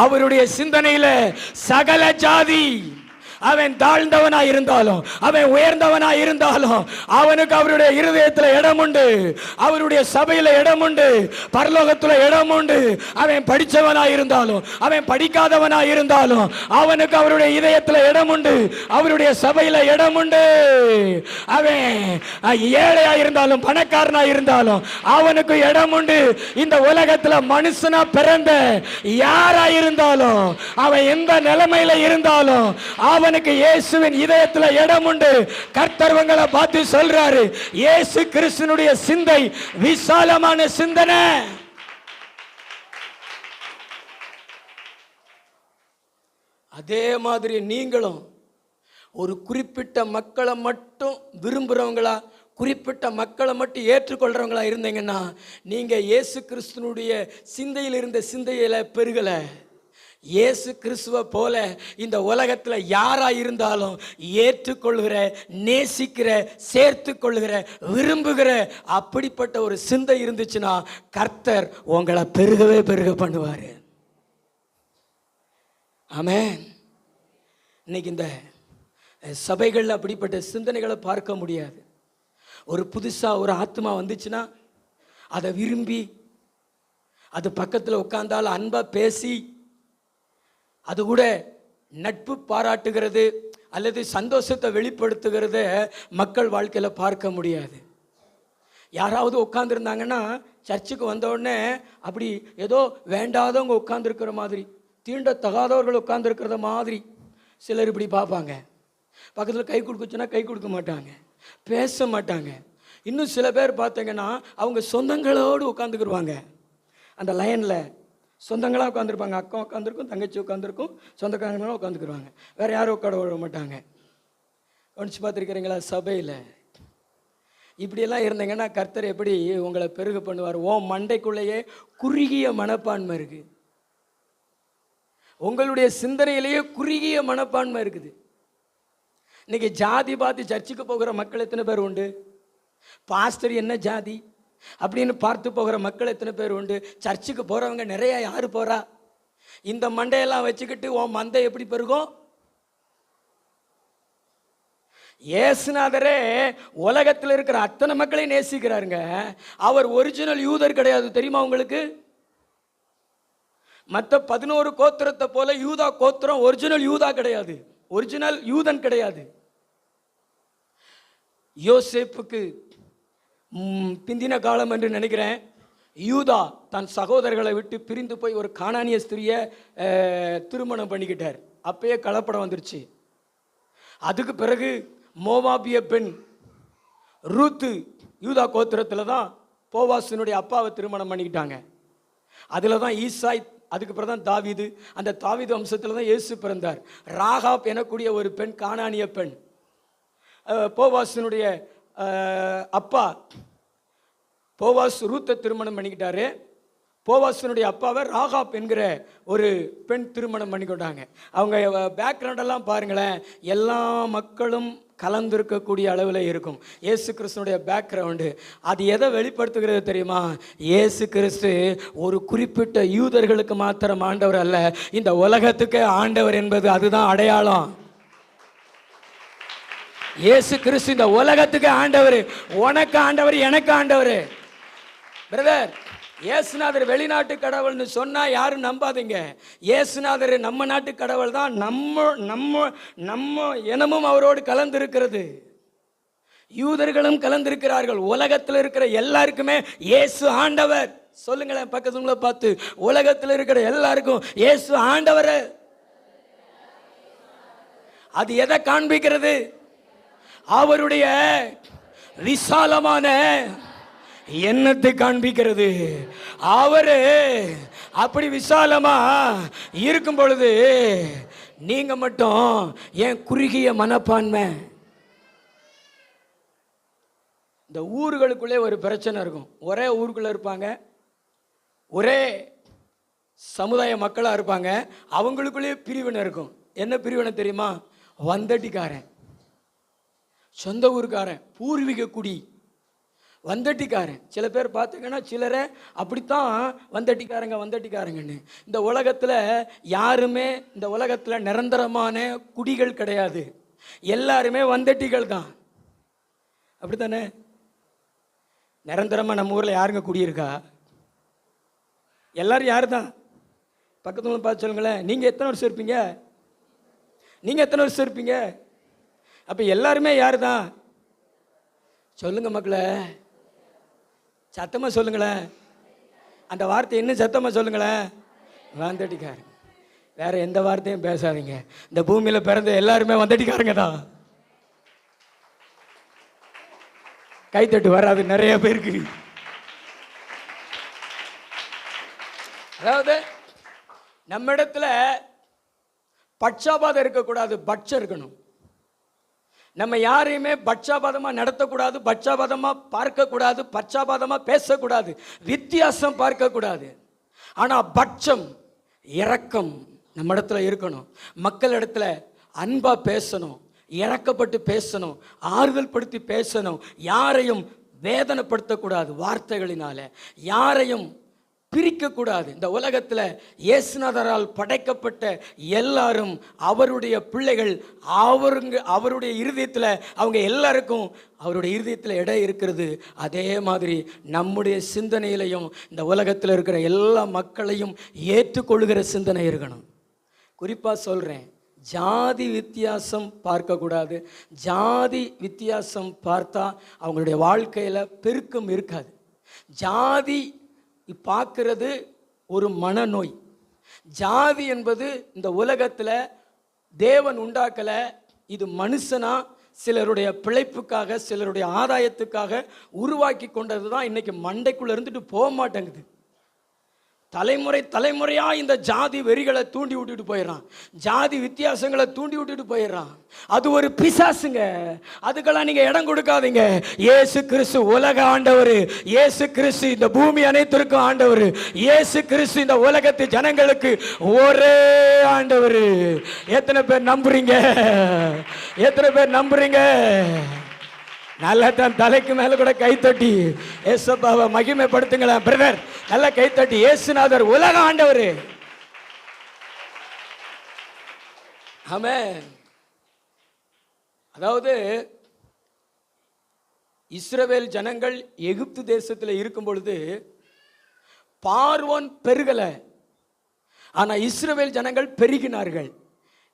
அவருடைய சிந்தனையில சகல ஜாதி, அவன் தாழ்ந்தவனா இருந்தாலும் அவன் உயர்ந்தவனா இருந்தாலும் அவனுக்கு அவருடைய இருதயத்தில் இடம் உண்டு, அவருடைய சபையில இடம் உண்டு, பரலோகத்துல இடம் உண்டு. அவன் படிச்சவனா இருந்தாலும் அவன் படிக்காதவனா இருந்தாலும் அவனுக்கு அவருடைய இதயத்தில் இடம் உண்டு, அவருடைய சபையில இடம் உண்டு. அவன் ஏழையா இருந்தாலும் பணக்காரனா இருந்தாலும் அவனுக்கு இடம் உண்டு. இந்த உலகத்துல மனுஷனா பிறந்த யாரா இருந்தாலும் அவன் எந்த நிலைமையில இருந்தாலும் அவனுக்கு இயேசுவின் இதயத்துல இடம் உண்டு. கர்த்தர்வங்களை பார்த்து சொல்றாரு, இயேசு கிறிஸ்துனுடைய சிந்தை விசாலமான சிந்தனை. அதே மாதிரி நீங்களும் ஒரு குறிப்பிட்ட மக்களை மட்டும் விரும்புறவங்களா, குறிப்பிட்ட மக்களை மட்டும் ஏற்றுக்கொள்றவங்களா இருந்தீங்கன்னா நீங்க இயேசு கிறிஸ்துனுடைய சிந்தையில் இருந்த சிந்தையில பெருகல. இயேசு கிறிஸ்துவை போல இந்த உலகத்தில் யாரா இருந்தாலும் ஏற்றுக்கொள்கிற, நேசிக்கிற, சேர்த்து கொள்கிற, விரும்புகிற அப்படிப்பட்ட ஒரு சிந்தை இருந்துச்சுன்னா கர்த்தர் உங்களை பெருகவே பெருக பண்ணுவார். ஆமென். இன்னைக்கு இந்த சபைகளில் அப்படிப்பட்ட சிந்தனைகளை பார்க்க முடியாது. ஒரு புதுசாக ஒரு ஆத்மா வந்துச்சுன்னா அதை விரும்பி அது பக்கத்தில் உட்கார்ந்தால் அன்பாக பேசி அது கூட நட்பு பாராட்டுகிறது அல்லது சந்தோஷத்தை வெளிப்படுத்துகிறத மக்கள் வாழ்க்கையில் பார்க்க முடியாது. யாராவது உட்காந்துருந்தாங்கன்னா சர்ச்சுக்கு வந்தவுடனே அப்படி ஏதோ வேண்டாதவங்க உட்காந்துருக்கிற மாதிரி, தீண்டத்தகாதவர்கள் உட்காந்துருக்கிறத மாதிரி சிலர் இப்படி பார்ப்பாங்க. பக்கத்தில் கை கொடுக்குச்சுன்னா கை கொடுக்க மாட்டாங்க, பேச மாட்டாங்க. இன்னும் சில பேர் பார்த்தீங்கன்னா அவங்க சொந்தங்களோடு உட்காந்துக்கிடுவாங்க. அந்த லைனில் சொந்தங்களாக உட்காந்துருப்பாங்க. அக்கா உட்காந்துருக்கும், தங்கச்சி உட்காந்துருக்கும், சொந்தக்காரங்களாம் உட்காந்துக்குருவாங்க. வேறு யாரும் உட்கார விட மாட்டாங்க. கவனிச்சு பார்த்துருக்கிறீங்களா? சபையில் இப்படியெல்லாம் இருந்தீங்கன்னா கர்த்தர் எப்படி உங்களை பெருக பண்ணுவார்? மண்டைக்குள்ளேயே குறுகிய மனப்பான்மை இருக்குது, உங்களுடைய சிந்தனையிலேயே குறுகிய மனப்பான்மை இருக்குது. இன்னைக்கு ஜாதி பார்த்து சர்ச்சுக்கு போகிற மக்கள் எத்தனை பேர் உண்டு? பாஸ்டர் என்ன ஜாதி அப்படின்னு பார்த்து போகிற மக்கள் எத்தனை பேர் உண்டு? சர்ச்சுக்கு போறவங்க நிறைய. யாரு போறா? இந்த மண்டையெல்லாம் வச்சுக்கிட்டு உன் மண்டை எப்படி பெருகும்? இயேசுநாதரே உலகத்தில் இருக்கிற அத்தனை மக்களையும் நேசிக்கிறாருங்க. அவர் ஒரிஜினல் யூதர் கிடையாது, தெரியுமா உங்களுக்கு? மற்ற 11 கோத்திரத்தை போல யூதா கோத்திரம் ஒரிஜினல் யூதா கிடையாது, ஒரிஜினல் யூதன் கிடையாது. யோசேப்புக்கு பிந்தின காலம் என்று நினைக்கிறேன், யூதா தன் சகோதரர்களை விட்டு பிரிந்து போய் ஒரு கானானிய ஸ்திரியை திருமணம் பண்ணிக்கிட்டார். அப்பயே கலப்படம் வந்துருச்சு. அதுக்கு பிறகு மோவாபிய பெண் ரூத்து யூதா கோத்திரத்தில் தான் போவாசினுடைய அப்பாவை திருமணம் பண்ணிக்கிட்டாங்க. அதில் தான் ஈசாய், அதுக்கு பிறகு தான் தாவீது. அந்த தாவீது வம்சத்தில் தான் இயேசு பிறந்தார். ராகாப் எனக்கூடிய ஒரு பெண், கானானிய பெண், போவாசினுடைய அப்பா போவாஸ் ரூத்தை திருமணம் பண்ணிக்கிட்டாரு. போவாசனுடைய அப்பாவை ராகாப் என்கிற ஒரு பெண் திருமணம் பண்ணி கொண்டாங்க. அவங்க பேக்ரவுண்டெல்லாம் பாருங்களேன், எல்லா மக்களும் கலந்திருக்கக்கூடிய அளவில் இருக்கும். இயேசு கிறிஸ்துனுடைய பேக்ரவுண்டு அது எதை வெளிப்படுத்துகிறது தெரியுமா? இயேசு கிறிஸ்து ஒரு குறிப்பிட்ட யூதர்களுக்கு மாத்திரம் ஆண்டவர் அல்ல, இந்த உலகத்துக்கே ஆண்டவர் என்பது அதுதான் அடையாளம். இயேசு கிறிஸ்து இந்த உலகத்துக்கு ஆண்டவர். உனக்கு ஆண்டவர், எனக்கு ஆண்டவர். பிரதர், இயேசுநாதர் வெளிநாட்டு கடவுள்னு சொன்னா யாரும் நம்பாதீங்க. இயேசுநாதர் நம்ம நாட்டு கடவுள் தான். நம்ம இனமும் அவரோடு கலந்திருக்கிறது. யூதர்களும் கலந்திருக்கிறார்கள். உலகத்தில் இருக்கிற எல்லாருக்குமே இயேசு ஆண்டவர். சொல்லுங்களேன் பக்கத்துல பார்த்து, உலகத்தில் இருக்கிற எல்லாருக்கும் இயேசு ஆண்டவர். அது எதை காண்பிக்கிறது? அவருடைய விசாலமான எண்ணத்தை காண்பிக்கிறது. அவரு அப்படி விசாலமா இருக்கும் பொழுது நீங்க மட்டும் ஏன் குறுகிய மனப்பான்மை? இந்த ஊர்களுக்குள்ளே ஒரு பிரச்சனை இருக்கும். ஒரே ஊருக்குள்ள இருப்பாங்க, ஒரே சமுதாய மக்களா இருப்பாங்க, அவங்களுக்குள்ளே பிரிவினை இருக்கும். என்ன பிரிவினை தெரியுமா? வந்தட்டிக்காரன், சொந்த ஊருக்காரன், பூர்வீக குடி, வந்தட்டிக்காரன். சில பேர் பார்த்தீங்கன்னா சிலரை அப்படித்தான் வந்தட்டிக்காரங்கன்னு. இந்த உலகத்தில் யாருமே இந்த உலகத்தில் நிரந்தரமான குடிகள் கிடையாது. எல்லாருமே வந்தட்டிகள் தான். அப்படித்தானே? நிரந்தரமாக நம்ம ஊரில் யாருங்க குடியிருக்கா? எல்லாரும் யாரு தான்? பக்கத்துல பார்த்து சொல்லுங்களேன், நீங்கள் எத்தனை வருஷம் இருப்பீங்க? நீங்கள் எத்தனை வருஷம் இருப்பீங்க? அப்போ எல்லாருமே யாரு தான்? சொல்லுங்க மக்களே, சத்தமாக சொல்லுங்களேன். அந்த வார்த்தை இன்னும் சத்தமாக சொல்லுங்களேன். வந்தட்டிக்காரங்க. வேற எந்த வார்த்தையும் பேசாதீங்க. இந்த பூமியில் பிறந்த எல்லாருமே வந்தட்டிக்காரங்க தான். கைத்தட்டு வராது நிறைய பேருக்கு. அதாவது நம்ம இடத்துல பட்சாபாதம் இருக்கக்கூடாது, பட்சம் இருக்கணும். நம்ம யாரையுமே பட்சாபாதமாக நடத்தக்கூடாது, பட்சாபாதமாக பார்க்கக்கூடாது, பட்சாபாதமாக பேசக்கூடாது, வித்தியாசம் பார்க்கக்கூடாது. ஆனால் பட்சம், இரக்கம் நம்ம இடத்துல இருக்கணும். மக்கள் இடத்துல அன்பாக பேசணும், இறக்கப்பட்டு பேசணும், ஆறுதல் படுத்தி பேசணும். யாரையும் வேதனைப்படுத்தக்கூடாது வார்த்தைகளினால, யாரையும் பிரிக்கக்கூடாது. இந்த உலகத்தில் இயேசுநாதரால் படைக்கப்பட்ட எல்லாரும் அவருடைய பிள்ளைகள். அவருடைய இருதயத்தில் அவங்க எல்லாருக்கும் அவருடைய இருதயத்தில் இடம் இருக்கிறது. அதே மாதிரி நம்முடைய சிந்தனையிலையும் இந்த உலகத்தில் இருக்கிற எல்லா மக்களையும் ஏற்றுக்கொள்கிற சிந்தனை இருக்கணும். குறிப்பாக சொல்கிறேன், ஜாதி வித்தியாசம் பார்க்கக்கூடாது. ஜாதி வித்தியாசம் பார்த்தா அவங்களுடைய வாழ்க்கையில் பெருக்கம் இருக்காது. ஜாதி பார்க்கிறது ஒரு மனநோய். ஜாதி என்பது இந்த உலகத்தில் தேவன் உண்டாக்கலை. இது மனுஷனா சிலருடைய பிழைப்புக்காக, சிலருடைய ஆதாயத்துக்காக உருவாக்கி கொண்டது தான். இன்னைக்கு மண்டைக்குள்ள இருந்துட்டு போக மாட்டேங்குது. தலைமுறையாக இந்த ஜாதி வெறிகளை தூண்டி விட்டுட்டு போயிடறான். ஜாதி வித்தியாசங்களை தூண்டி விட்டுட்டு போயிடறான். அது ஒரு பிசாசுங்க. அதுக்கெல்லாம் நீங்கள் இடம் கொடுக்காதீங்க. இயேசு கிறிஸ்து உலக ஆண்டவர். இயேசு கிறிஸ்து இந்த பூமி அனைத்திற்கும் ஆண்டவர். இயேசு கிறிஸ்து இந்த உலகத்து ஜனங்களுக்கு ஒரே ஆண்டவர். எத்தனை பேர் நம்புறீங்க? எத்தனை பேர் நம்புறீங்க? நல்லா தான் தலைக்கு மேல கூட கைத்தட்டி ஏசப்பாவை மகிமைப்படுத்துங்களேன் பிரதர். நல்லா கைத்தட்டி, இயேசுநாதர் உலக ஆண்டவர். ஆமென். அதாவது இஸ்ரவேல் ஜனங்கள் எகிப்து தேசத்தில் இருக்கும் பொழுது பார்வோன் பெருகல, ஆனா இஸ்ரவேல் ஜனங்கள் பெருகினார்கள்.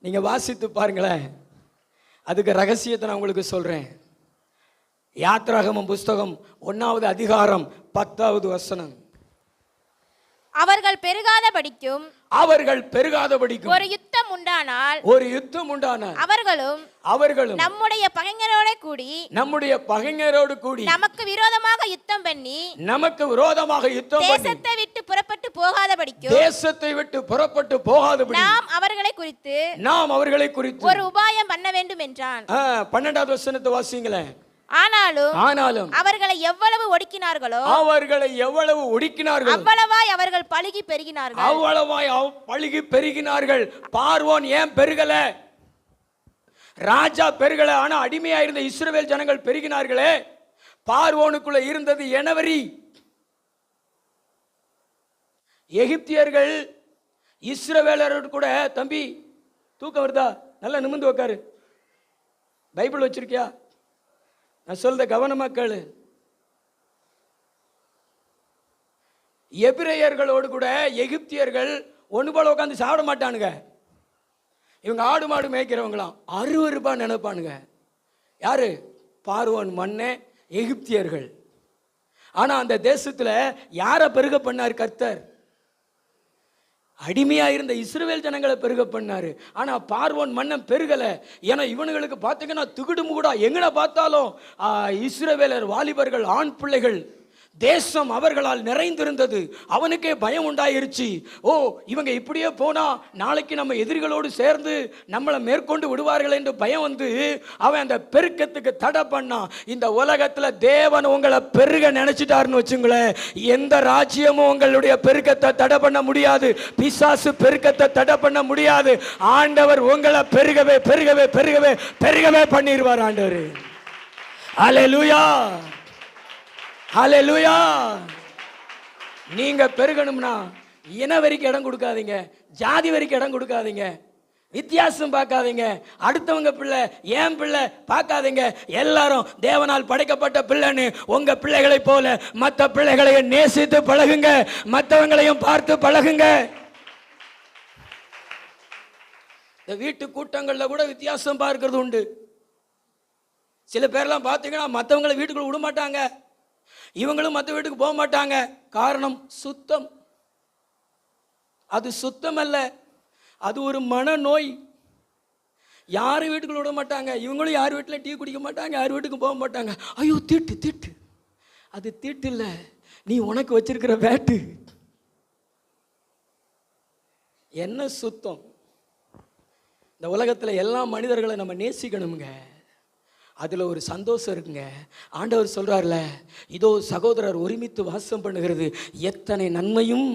நீங்க வாசித்து பாருங்களேன். அதுக்கு ரகசியத்தை நான் உங்களுக்கு சொல்றேன். யாத்ராகமம் புஸ்தகம் 1வது அதிகாரம் 10வது வசனம். அவர்கள் பெருகாதபடிக்கும் ஒரு யுத்தம் உண்டானால் அவர்களும் நம்முடைய பகைஞரோடு கூடி நமக்கு விரோதமாக யுத்தம் பண்ணி தேசத்தை விட்டு புறப்பட்டு போகாதபடி நாம் அவர்களை குறித்து ஒரு உபாயம் பண்ண வேண்டும் என்றான். 12வது வசனத்தை வாசிங்களேன். ஆனாலும் அவர்களை எவ்வளவு ஒடுக்கினார்களோ அவ்வளவாய் அவர்கள் பலுகி பெருகினார்கள். பார்வோன் ஏன் பெருகல? ராஜா பெருகல, ஆனா அடிமையா இருந்த இஸ்ரவேல் ஜனங்கள் பெருகினார்களே. பார்வோனுக்குள்ள இருந்தது எனவரி. எகிப்தியர்கள் இஸ்ரவேலரோடு கூட, தம்பி தூக்கம் வருதா? நல்லா நிமிர்ந்து உட்காரு. பைபிள் வச்சிருக்கியா? நான் சொல்றத கவனமா கேளு. எபிரேயர்களோடு கூட எகிப்தியர்கள் ஒன்று போல உட்காந்து சாப்பிட மாட்டானுங்க. இவங்க ஆடு மாடு மேய்க்கிறவங்களாம் அருவருப்பா நினைப்பானுங்க. யாரு? பார்வோன் மன்னே, எகிப்தியர்கள். ஆனா அந்த தேசத்துல யாரை பெருக பண்ணார் கர்த்தர்? அடிமையா இருந்த இஸ்ரவேல் ஜனங்களை பெருக பண்ணாரு. ஆனா பார்வோன் மன்னன் பெருகல. ஏன்னா இவனுங்களுக்கு பார்த்தீங்கன்னா துகுடு முகுடா எங்கட பார்த்தாலும் இஸ்ரவேலர் வாலிபர்கள், ஆண் பிள்ளைகள், தேசம் அவர்களால் நிறைந்திருந்தது. அவனுக்கே பயம் உண்டாயிருச்சு. ஓ, இவங்க இப்படியே போனா நாளைக்கு நம்ம எதிரிகளோடு சேர்ந்து நம்மளை மேற்கொண்டு விடுவார்கள் என்று பயம் வந்து அவன் அந்த பெருக்கத்துக்கு தடை பண்ணான். இந்த உலகத்துல தேவன் உங்களை பெருக நினைச்சிட்டாருன்னு வச்சுங்களேன், எந்த ராஜ்யமும் உங்களுடைய பெருக்கத்தை தடை பண்ண முடியாது. பிசாசு பெருக்கத்தை தடை பண்ண முடியாது. ஆண்டவர் உங்களை பெருகவே பெருகவே பெருகவே பெருகவே பண்ணிடுவார் ஆண்டவர். அல்லேலூயா, ஹல்லேலூயா. நீங்க பெருகணும்னா இன வரைக்கும் இடம் கொடுக்காதீங்க, ஜாதி வரைக்கும் இடம் கொடுக்காதீங்க, வித்தியாசம் பார்க்காதீங்க. அடுத்தவங்க பிள்ளை ஏன் பிள்ளை பார்க்காதீங்க. எல்லாரும் தேவனால் படைக்கப்பட்ட பிள்ளைன்னு உங்க பிள்ளைகளை போல மற்ற பிள்ளைகளையும் நேசித்து பழகுங்க, மற்றவங்களையும் பார்த்து பழகுங்க. இந்த வீட்டு கூட்டங்கள்ல கூட வித்தியாசம் பார்க்கிறது உண்டு. சில பேர்லாம் பார்த்தீங்கன்னா மற்றவங்களை வீட்டுக்குள்ள விட மாட்டாங்க, இவங்களும் மற்ற வீட்டுக்கு போக மாட்டாங்க. காரணம் சுத்தம். அது சுத்தம் அல்ல, அது ஒரு மனநோய். யாரும் வீட்டுக்குள்ள விட மாட்டாங்க, இவங்களும் யார் வீட்டில் டீ குடிக்க மாட்டாங்க, யார் வீட்டுக்கு போக மாட்டாங்க. ஐயோ தீட்டு தீட்டு. அது தீட்டு இல்லை, நீ உனக்கு வச்சிருக்கிற வேட்டு. என்ன சுத்தம்? இந்த உலகத்தில் எல்லா மனிதர்களை நம்ம நேசிக்கணுங்க. அதில் ஒரு சந்தோஷம் இருக்குங்க. ஆண்டவர் சொல்கிறார்ல, இதோ சகோதரர் ஒருமித்து வாசம் பண்ணுகிறது, எத்தனை நன்மையும்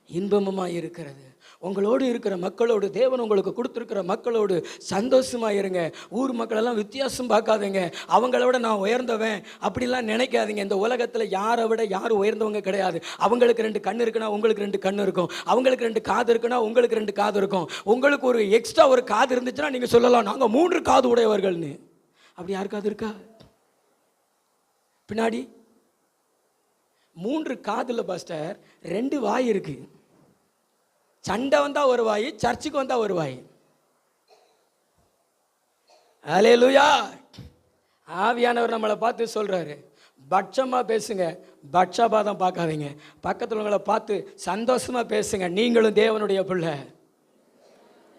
இன்பமுமாக இருக்கிறது. உங்களோடு இருக்கிற மக்களோடு, தேவன் உங்களுக்கு கொடுத்துருக்கிற மக்களோடு சந்தோஷமாக இருங்க. ஊர் மக்களெல்லாம் வித்தியாசம் பார்க்காதீங்க. அவங்கள விட நான் உயர்ந்தவன் அப்படிலாம் நினைக்காதீங்க. இந்த உலகத்தில் யாரை விட யாரும் உயர்ந்தவங்க கிடையாது. அவங்களுக்கு 2 கண் இருக்குன்னா உங்களுக்கு 2 கண் இருக்கும், அவங்களுக்கு 2 காது இருக்குன்னா உங்களுக்கு 2 காது இருக்கும். உங்களுக்கு ஒரு எக்ஸ்ட்ரா ஒரு காது இருந்துச்சுன்னா நீங்கள் சொல்லலாம் நாங்கள் 3 காது உடையவர்கள்னு. அப்படி யாருக்காவது இருக்கா? பின்னாடி 3 காதுல பாஸ்டர் 2 வாய் இருக்கு. சண்டை வந்தா ஒரு வாய், சர்ச்சுக்கு வந்தா ஒரு வாய். அல்லேலூயா. ஆவியானவர் நம்மளை பார்த்து சொல்றாரு, பட்சமா பேசுங்க, பட்சபாதம் பார்க்காதீங்க. பக்கத்தில் உங்களை பார்த்து சந்தோஷமா பேசுங்க. நீங்களும் தேவனுடைய பிள்ளை.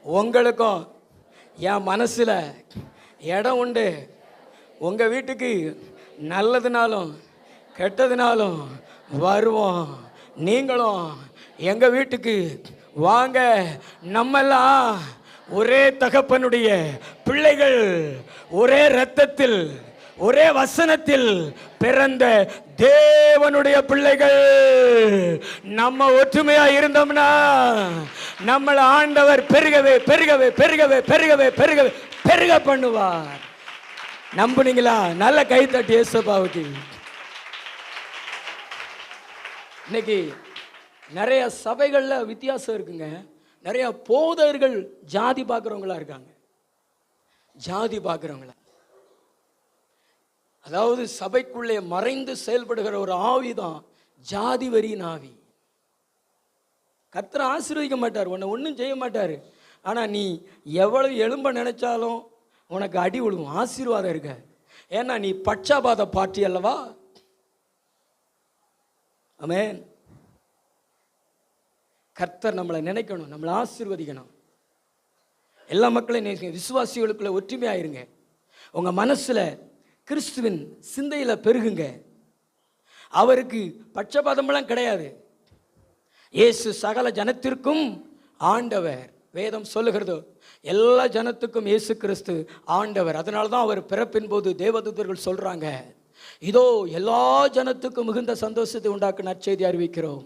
உங்களுக்கும் என் மனசுல இடம் உண்டு. உங்க வீட்டுக்கு நல்லதுனாலும் கெட்டதுனாலும் வருவோம். நீங்களும் எங்க வீட்டுக்கு வாங்க. நம்மெல்லாம் ஒரே தகப்பனுடைய பிள்ளைகள், ஒரே இரத்தத்தில் ஒரே வசனத்தில் பிறந்த தேவனுடைய பிள்ளைகள். நம்ம ஒற்றுமையா இருந்தோம்னா நம்மளை ஆண்டவர் பெருகவே பெருகவே பெருகவே பெருகவே பெருகவே பெருக பண்ணுவார். நம்புனீங்களா? நல்ல கை தட்டி ஏசப்பாவுக்கு. இன்னைக்கு நிறைய சபைகள்ல வித்தியாசம் இருக்குங்க. நிறைய போதகர்கள் ஜாதி பார்க்குறவங்களா இருக்காங்க. ஜாதி பார்க்குறவங்கள, அதாவது சபைக்குள்ளே மறைந்து செயல்படுகிற ஒரு ஆவிதான் ஜாதி வரியின் ஆவி. கர்த்தர் ஆசீர்வதிக்க மாட்டார், உன்னை ஒன்றும் செய்ய மாட்டார். ஆனால் நீ எவ்வளவு எழும்ப நினைச்சாலும் உனக்கு அடி விழுவும். ஆசீர்வாதம் இருக்க. ஏன்னா நீ பட்சபாத பார்ட்டி அல்லவா. ஆமென். கர்த்தர் நம்மளை நினைக்கணும், நம்மளை ஆசீர்வதிக்கணும். எல்லா மக்களையும் நேசிக்க, விசுவாசிகளுக்குள்ள ஒற்றுமையாயிருங்க. உங்க மனசுல கிறிஸ்துவின் சிந்தையில பெருகுங்க. அவருக்கு பட்சபாதமெல்லாம் கிடையாது. இயேசு சகல ஜனத்திற்கும் ஆண்டவர். வேதம் சொல்லுகிறதோ எல்லா ஜனத்துக்கும் இயேசு கிறிஸ்து ஆண்டவர். அதனால தான் அவர் பிறப்பின் போது தேவதூதர்கள் சொல்றாங்க, இதோ எல்லா ஜனத்துக்கும் மிகுந்த சந்தோஷத்தை உண்டாக்க நற்செய்தி அறிவிக்கிறோம்.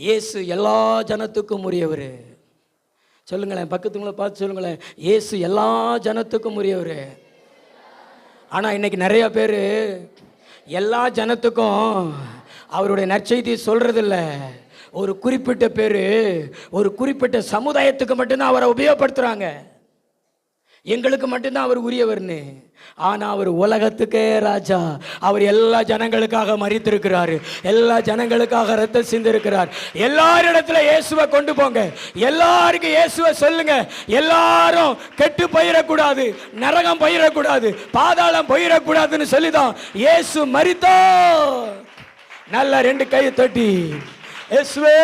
இயேசு எல்லா ஜனத்துக்கும் உரியவர். சொல்லுங்களேன், பக்கத்துங்களை பார்த்து சொல்லுங்களேன், இயேசு எல்லா ஜனத்துக்கும் உரியவர். ஆனால் இன்னைக்கு நிறைய பேர் எல்லா ஜனத்துக்கும் அவருடைய நற்செய்தி சொல்றதில்ல. ஒரு குறிப்பிட்ட பேர் ஒரு குறிப்பிட்ட சமுதாயத்துக்கு மட்டும்தான் அவரை உபயோகப்படுத்துறாங்க. எங்களுக்கு மட்டும்தான் அவர் உரியவர்னு. ஆனா அவர் உலகத்துக்கே ராஜா. அவர் எல்லா ஜனங்களுக்காக மரித்திருக்கிறார், எல்லா ஜனங்களுக்காக ரத்தம் சிந்திருக்கிறார். எல்லாரிடத்துல இயேசுவை கொண்டு போங்க, எல்லாருக்கும் இயேசுவை சொல்லுங்க. எல்லாரும் கெட்டு போயிடக்கூடாது, நரகம் போயிடக்கூடாது, பாதாளம் போயிடக்கூடாதுன்னு சொல்லிதான் இயேசு மரித்தோ. நல்ல 2 கையை தட்டி இயேசுவே,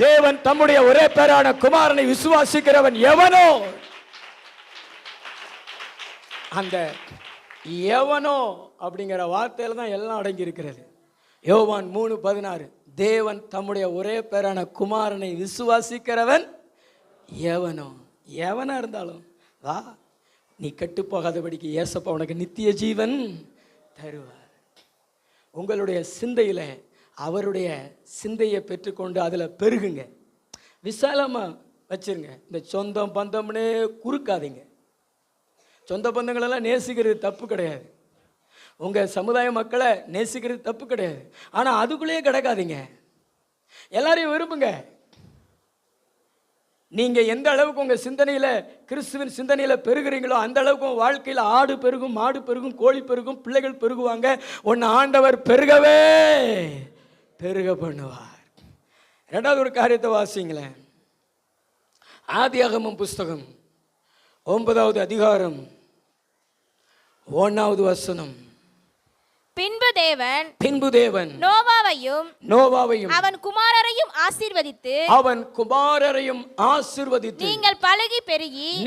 தேவன் தம்முடைய ஒரே பேரான குமாரனை விசுவாசிக்கிறவன் எவனோ, அந்த எவனோ அப்படிங்கிற வார்த்தையில தான் எல்லாம் அடங்கி இருக்கிறது. யோவான் 3:16, தேவன் தம்முடைய ஒரே பேரான குமாரனை விசுவாசிக்கிறவன் எவனோ. எவனா இருந்தாலும் வா, நீ கெட்டு போகாதபடிக்கு ஏசப்பா உனக்கு நித்திய ஜீவன் தருவார். உங்களுடைய சிந்தையில் அவருடைய சிந்தையை பெற்றுக்கொண்டு அதில் பெருகுங்க, விசாலமாக வச்சிருங்க. இந்த சொந்தம் பந்தம்னே குறுக்காதீங்க. சொந்த பந்தங்களெல்லாம் நேசிக்கிறது தப்பு கிடையாது, உங்கள் சமுதாய மக்களை நேசிக்கிறது தப்பு கிடையாது. ஆனால் அதுக்குள்ளேயே கிடக்காதீங்க, எல்லாரையும் விரும்புங்க. நீங்கள் எந்த அளவுக்கு உங்கள் சிந்தனையில் கிறிஸ்துவின் சிந்தனையில் பெருகிறீங்களோ அந்த அளவுக்கு உங்கள் வாழ்க்கையில் ஆடு பெருகும், மாடு பெருகும், கோழி பெருகும், பிள்ளைகள் பெருகுவாங்க. ஒன்று ஆண்டவர் பெருகவே பெருக பண்ணுவார். 2வது ஒரு காரியத்தை வாசிங்களேன். ஆதியாகமம் புஸ்தகம் 9வது அதிகாரம் 1வது வசனம். பின்பு தேவன் நோவாவையும் அவன் குமாரரையும் ஆசீர்வதித்து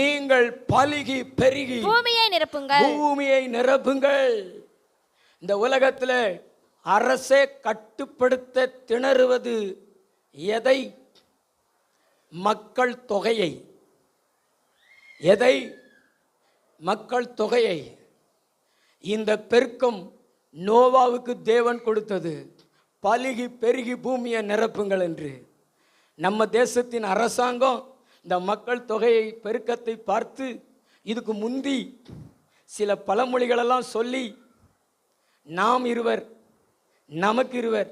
நீங்கள் பலுகி பெருகி பூமியை நிரப்புங்கள். இந்த உலகத்தில் அரசே கட்டுப்படுத்த திணறுவது எதை? மக்கள் தொகையை. எதை? மக்கள் தொகையை. இந்த பெருக்கம் நோவாவுக்கு தேவன் கொடுத்தது, பலுகி பெருகி பூமியை நிரப்புங்கள் என்று. நம்ம தேசத்தின் அரசாங்கம் இந்த மக்கள் தொகையை பெருக்கத்தை பார்த்து இதுக்கு முந்தி சில பழமொழிகளெல்லாம் சொல்லி, நாம் இருவர் நமக்கு இருவர்,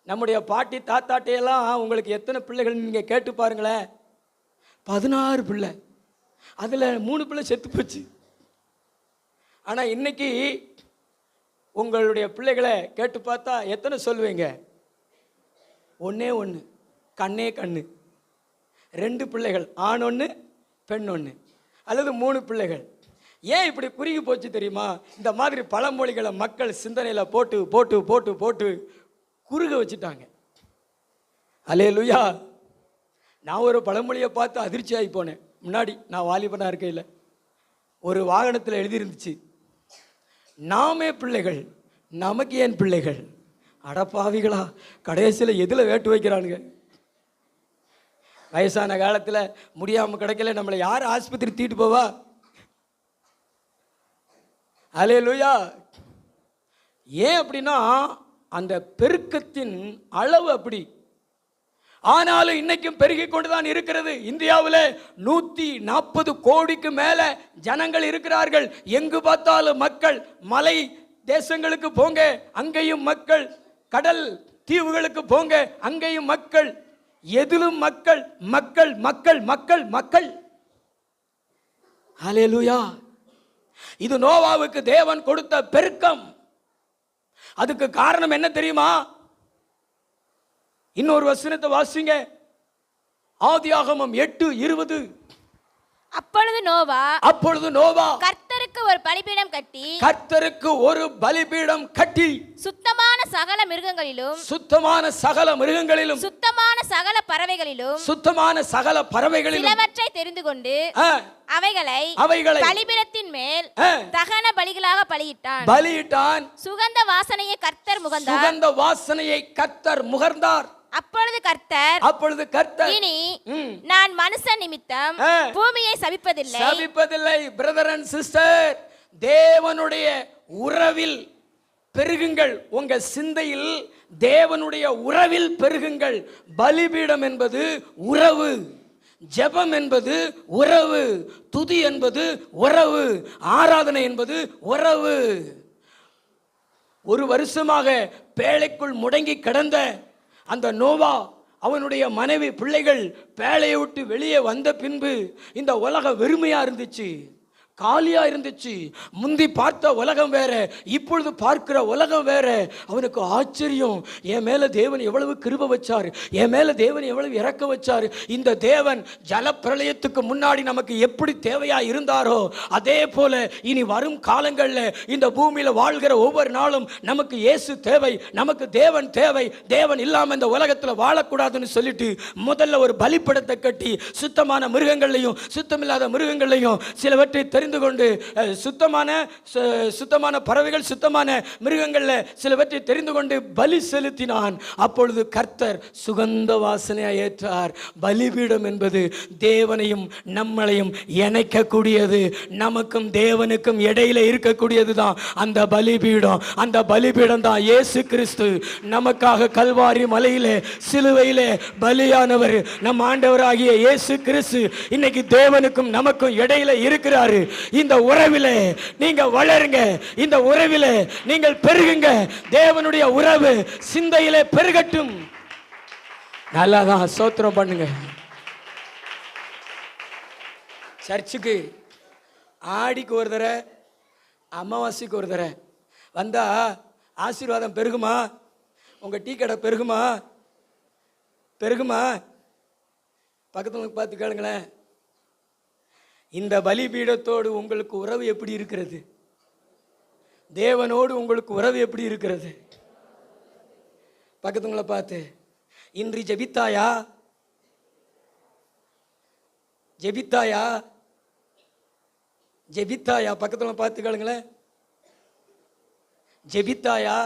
நம்முடைய பாட்டி தாத்தாட்டையெல்லாம் உங்களுக்கு எத்தனை பிள்ளைகள் நீங்கள் கேட்டு பாருங்களேன், 16 பிள்ளை, அதில் 3 பிள்ளை செத்து போச்சு. ஆனால் இன்னைக்கு உங்களுடைய பிள்ளைகளை கேட்டு பார்த்தா எத்தனை சொல்லுவீங்க? ஒன்றே ஒன்று, கண்ணே கண்ணு. 2 பிள்ளைகள், ஆண் 1 பெண் 1, அல்லது 3 பிள்ளைகள். ஏன் இப்படி குறுகி போச்சு தெரியுமா? இந்த மாதிரி பழமொழிகளை மக்கள் சிந்தனையில் போட்டு போட்டு போட்டு போட்டு குறுக வச்சுட்டாங்க. அல்லேலூயா. நான் ஒரு பழமொழியை பார்த்து அதிர்ச்சி ஆகி போனேன். முன்னாடி நான் வாலிபனாக இருக்கையில் ஒரு வாகனத்தில் எழுதியிருந்துச்சு, நாமே பிள்ளைகள் நமக்கு ஏன் பிள்ளைகள். அடப்பாவிகளா, கடைசியில் எதில் வேட்டு வைக்கிறானுங்க. வயசான காலத்தில் முடியாமல் கிடைக்கல நம்மளை யார் ஆஸ்பத்திரி தீட்டு போவா? அல்லேலூயா. ஏன் அப்படின்னா அந்த பெருக்கத்தின் அளவு அப்படி. ஆனாலும் இன்னைக்கும் பெருகி கொண்டுதான் இருக்கிறது. இந்தியாவில் 140 கோடிக்கு மேல ஜனங்கள் இருக்கிறார்கள். எங்கு பார்த்தாலும் மக்கள். மலை தேசங்களுக்கு போங்க, அங்கேயும் மக்கள். கடல் தீவுகளுக்கு போங்க, அங்கேயும் மக்கள். எதிலும் மக்கள் மக்கள் மக்கள் மக்கள் மக்கள். அல்லேலூயா. இது நோவாவுக்கு தேவன் கொடுத்த பெருக்கம். அதுக்கு காரணம் என்ன தெரியுமா? இன்னொரு வசனத்தை வாசிங்க, ஆதியாகமம் 8:20. அப்பொழுது நோவா கர்த்தருக்கு ஒரு பலிபீடம் கட்டி சுத்தமான சகல மிருகங்களிலும் சுத்தமான சகல பறவைகளிலும் சிலவற்றை தெரிந்து கொண்டு அவைகளை பலிபீடத்தின் மேல் தகன பலிகளாக பலியிட்டான். சுகந்த வாசனையை கர்த்தர் முகர்ந்தார். அப்பொழுது கர்த்தர் இனி நான் மனுஷன் நிமித்தம் பூமியை சபிப்பதில்லை. பிரதர் அண்ட் சிஸ்டர், தேவனுடைய உறவில் பெருகுங்கள். உங்க சிந்தையில் தேவனுடைய உறவில் பெருகுங்கள். பலிபீடம் என்பது உறவு, ஜெபம் என்பது உறவு, துதி என்பது உறவு, ஆராதனை என்பது உறவு. ஒரு வருஷமாக பேழைக்குள் முடங்கி கிடந்த அந்த நோவா, அவனுடைய மனைவி, பிள்ளைகள் பேழையை விட்டு வெளியே வந்த பின்பு இந்த உலகம் வெறுமையா இருந்துச்சு, காலியா இருந்துச்சு. முந்தி பார்த்த உலகம் வேற, இப்பொழுது பார்க்கிற உலகம் வேற. அவனுக்கு ஆச்சரியம், என் மேல தேவன் எவ்வளவு கிருபை வச்சாரு, என் மேல தேவன் எவ்வளவு இறக்க வச்சாரு. இந்த தேவன் ஜலப்பிரளயத்துக்கு முன்னாடி நமக்கு எப்படி தேவையா இருந்தாரோ அதே போல இனி வரும் காலங்களில் இந்த பூமியில வாழ்கிற ஒவ்வொரு நாளும் நமக்கு இயேசு தேவை, நமக்கு தேவன் தேவை. தேவன் இல்லாம இந்த உலகத்தில் வாழக்கூடாதுன்னு சொல்லிட்டு முதல்ல ஒரு பலிப்படத்தை கட்டி சுத்தமான மிருகங்களையும் சுத்தமில்லாத மிருகங்களையும் சிலவற்றை தெரிந்து கொண்டு சுத்தமான பறவைகள், சுத்தமான மிருகங்கள்ல சிலவற்றை தெரிந்து கொண்டு பலி செலுத்தினான். அப்பொழுது கர்த்தர் சுகந்த வாசனையை ஏற்றார். பலிபீடம் என்பது தேவனையும் நம்மளையும் இணைக்கக்கூடியது, நமக்கும் தேவனுக்கும் இடையில இருக்கக்கூடியது தான் அந்த பலிபீடம். அந்த பலிபீடம் தான் இயேசு கிறிஸ்து நமக்காக கல்வாரி மலையிலே சிலுவையிலே பலியானவர். நம் ஆண்டவராகிய இயேசு கிறிஸ்து இன்னைக்கு தேவனுக்கும் நமக்கும் இடையில இருக்கிறாரு. இந்த உறவிலே நீங்க வளருங்க, இந்த உறவிலே நீங்கள் பெருகுங்க. தேவனுடைய உறவு சிந்தையிலே பெருகட்டும். நல்லாதான் ஸ்தோத்திரம் பண்ணுங்க. சர்ச்சுக்கு ஆடிக்கு ஒரு தடவை, அமாவாசைக்கு ஒரு தடவை வந்தா ஆசீர்வாதம் பெருகுமா? உங்க டீ கடை பெருகுமா? பக்கத்துல பார்த்து கேளுங்களேன். இந்த பலிபீடத்தோடு உங்களுக்கு உறவு எப்படி இருக்கிறது? தேவனோடு உங்களுக்கு உறவு எப்படி இருக்கிறது? பக்கத்துங்களை பார்த்து, இன்று ஜெபித்தாயா? பக்கத்துல பார்த்துக்கலுங்களேன். ஜெபித்தாயா?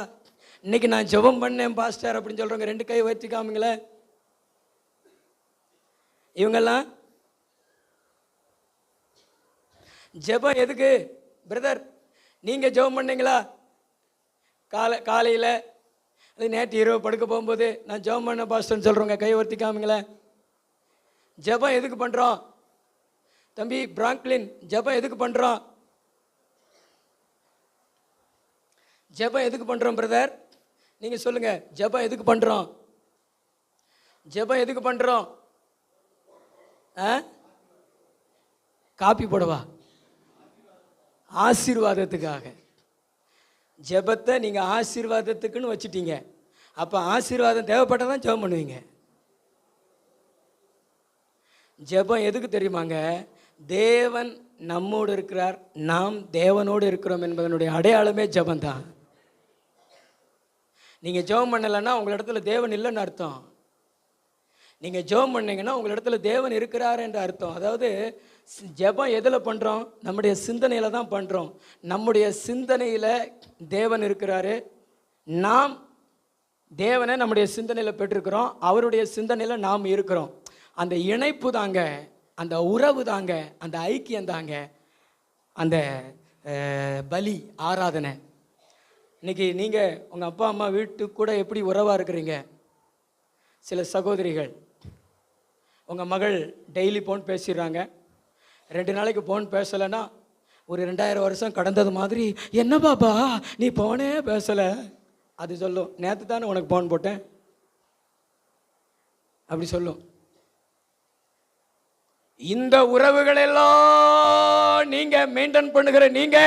இன்னைக்கு நான் ஜெபம் பண்ணேன் பாஸ்டர் அப்படின்னு சொல்றவங்க ரெண்டு கை வச்சு காமிங்களேன். இவங்கெல்லாம் ஜெபம் எதுக்கு பிரதர்? நீங்கள் ஜெபம் பண்ணீங்களா? காலையில் அது நேற்று இரவு படுக்க போகும்போது நான் ஜெபம் பண்ண பாஸ்டர்னு சொல்கிறோங்க, கை ஒருத்தி காமிங்களேன். ஜெபம் எதுக்கு பண்ணுறோம் தம்பி பிராங்க்லின்? ஜெபம் எதுக்கு பண்ணுறோம்? ஜெபம் எதுக்கு பண்ணுறோம் பிரதர்? நீங்கள் சொல்லுங்கள். ஜெபம் எதுக்கு பண்ணுறோம்? காப்பி போடவா? ஆசீர்வாதத்துக்காக. ஜெபத்தை நீங்கள் ஆசீர்வாதத்துக்குன்னு வச்சுட்டீங்க. அப்போ ஆசீர்வாதம் தேவைப்பட்டதான் ஜெபம் பண்ணுவீங்க. ஜெபம் எதுக்கு தெரியுமாங்க? தேவன் நம்மோடு இருக்கிறார், நாம் தேவனோடு இருக்கிறோம் என்பதனுடைய அடையாளமே ஜெபம் தான். நீங்கள் ஜெபம் பண்ணலைன்னா உங்களிடத்துல தேவன் இல்லைன்னு அர்த்தம். நீங்கள் ஜெபம் பண்ணீங்கன்னா உங்களிடத்துல தேவன் இருக்கிறார் என்ற அர்த்தம். அதாவது ஜெபம் எதில் பண்ணுறோம்? நம்முடைய சிந்தனையில் தான் பண்ணுறோம். நம்முடைய சிந்தனையில் தேவன் இருக்கிறாரு, நாம் தேவனை நம்முடைய சிந்தனையில் பெற்றிருக்கிறோம், அவருடைய சிந்தனையில் நாம் இருக்கிறோம். அந்த இணைப்பு தாங்க, அந்த உறவு தாங்க, அந்த ஐக்கியம் தாங்க அந்த பலி ஆராதனை. இன்னைக்கு நீங்கள் உங்கள் அப்பா அம்மா வீட்டுக்கு கூட எப்படி உறவாக இருக்கிறீங்க? சில சகோதரிகள் உங்கள் மகள் டெய்லி ஃபோன் பேசிடுறாங்க, 2 நாளைக்கு ஃபோன் பேசலைன்னா ஒரு 2000 வருஷம் கடந்தது மாதிரி, என்ன பாப்பா நீ ஃபோனே பேசலை? அது சொல்லும், நேற்று தானே உனக்கு ஃபோன் போட்டேன் அப்படி சொல்லும். இந்த உறவுகளெல்லாம் நீங்க மெயின்டைன் பண்ணுகிற நீங்க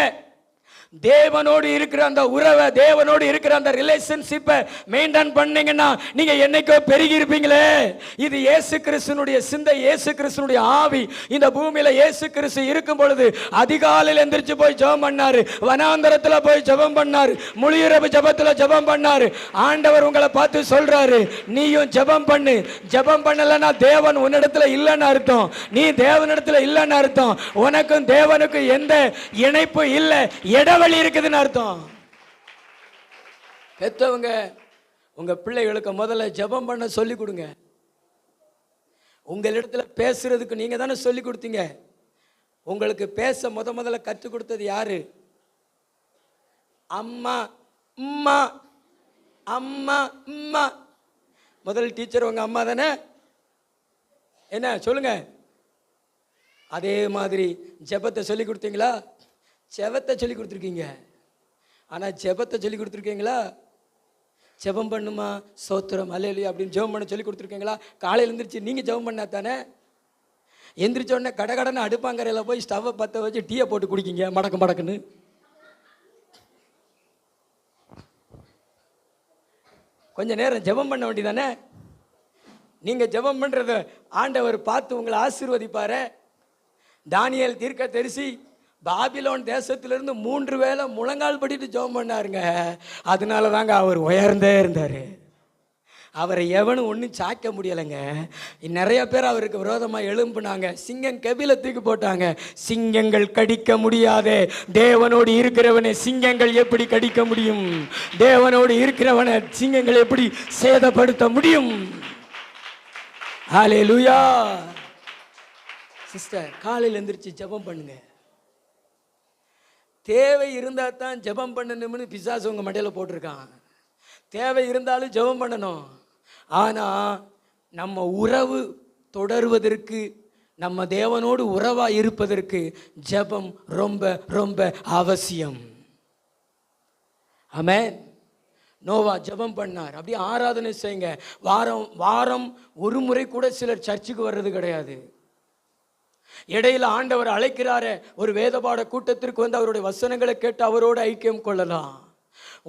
தேவனோடு இருக்கிற அந்த உறவை, தேவனோடு இருக்கிற அந்த ரிலேஷன்ஷிப்பை மெயின்டைன் பண்ணீங்கன்னா நீங்க என்னைக்கோ பெருகி இருப்பீங்களே. இது இயேசு கிறிஸ்துனுடைய சிந்தை, இயேசு கிறிஸ்துனுடைய ஆவி. இந்த பூமியில இயேசு கிறிஸ்து இருக்கும் பொழுது அதிகாலையில் எந்திரிச்சு போய் ஜெபம் பண்ணாரு, வனாந்தரத்தில் போய் ஜெபம் பண்ணாரு, முழியிரவு ஜெபத்தில் ஜெபம் பண்ணாரு. ஆண்டவர் உங்களை பார்த்து சொல்றாரு, நீயும் ஜெபம் பண்ணு. ஜெபம் பண்ணலன்னா தேவன் உன்னிடத்துல இல்லைன்னு அர்த்தம், நீ தேவனிடத்துல இல்லைன்னு அர்த்தம். உனக்கும் தேவனுக்கும் எந்த இணைப்பு இல்லை, இடைவெளி இருக்குதுன்னு அர்த்தம். பெத்தவங்க உங்கள் பிள்ளைகளுக்கு முதல்ல ஜெபம் பண்ண சொல்லி கொடுங்க. உங்களிடத்துல பேசுறதுக்கு நீங்கள் தானே சொல்லி கொடுத்தீங்க. உங்களுக்கு பேச முதல்ல கற்றுக் கொடுத்தது யாரு? அம்மா. அம்மா அம்மா அம்மா முதல் டீச்சர் உங்கள் அம்மா தானே? என்ன சொல்லுங்க. அதே மாதிரி ஜெபத்தை சொல்லி கொடுத்தீங்களா? ஜெபத்தை சொல்லி கொடுத்துருக்கீங்க. ஆனால் ஜெபத்தை சொல்லி கொடுத்துருக்கீங்களா? ஜெபம் பண்ணுமா, சோத்திரம் அல்லேலூயா அப்படின்னு ஜெபம் பண்ண சொல்லி கொடுத்துருக்கீங்களா? காலையில் எழுந்திரிச்சு நீங்கள் ஜெபம் பண்ணா தானே. எந்திரிச்ச உடனே கடகடன்னு அடுப்பாங்கரையில் போய் ஸ்டவ்வை பற்ற வச்சு டீயை போட்டு குடிக்கிங்க மடக்கு மடக்குன்னு. கொஞ்சம் நேரம் ஜெபம் பண்ண வேண்டியதானே. நீங்கள் ஜெபம் பண்ணுறத ஆண்டவர் பார்த்து உங்களை ஆசீர்வதிப்பாரு. தானியேல் தீர்க்கதரிசி பாபிலோன் தேசத்திலிருந்து 3 வேளை முழங்கால் படிட்டு ஜெபம் பண்ணாருங்க. அதனால தாங்க அவர் உயர்ந்தே இருந்தார். அவரை எவனும் ஒன்றும் சாய்க்க முடியலைங்க. நிறைய பேர் அவருக்கு விரோதமாக எழும்புனாங்க. சிங்கம் கெபில தூக்கி போட்டாங்க. சிங்கங்கள் கடிக்க முடியாதே. தேவனோடு இருக்கிறவனை சிங்கங்கள் எப்படி கடிக்க முடியும்? தேவனோடு இருக்கிறவனை சிங்கங்கள் எப்படி சேதப்படுத்த முடியும்? ஹல்லேலூயா. சிஸ்டர், காலையில் எழுந்திரிச்சு ஜெபம் பண்ணுங்க. தேவை இருந்தால் தான் ஜெபம் பண்ணணும்னு பிசாசு உங்கள் மண்டையில் போட்டிருக்கான். தேவை இருந்தாலும் ஜெபம் பண்ணணும். ஆனால் நம்ம உறவு தொடருவதற்கு, நம்ம தேவனோடு உறவாக இருப்பதற்கு ஜெபம் ரொம்ப ரொம்ப அவசியம். ஆமென். நோவா ஜெபம் பண்ணார். அப்படியே ஆராதனை செய்யுங்க. வாரம் ஒரு முறை கூட சிலர் சர்ச்சுக்கு வர்றது கிடையாது. இடையில ஆண்டவர் அழைக்கிறாரு. ஒரு வேதபாட கூட்டத்திற்கு வந்து அவருடைய வசனங்களை கேட்டு அவரோடு ஐக்கியம் கொள்ளலாம்.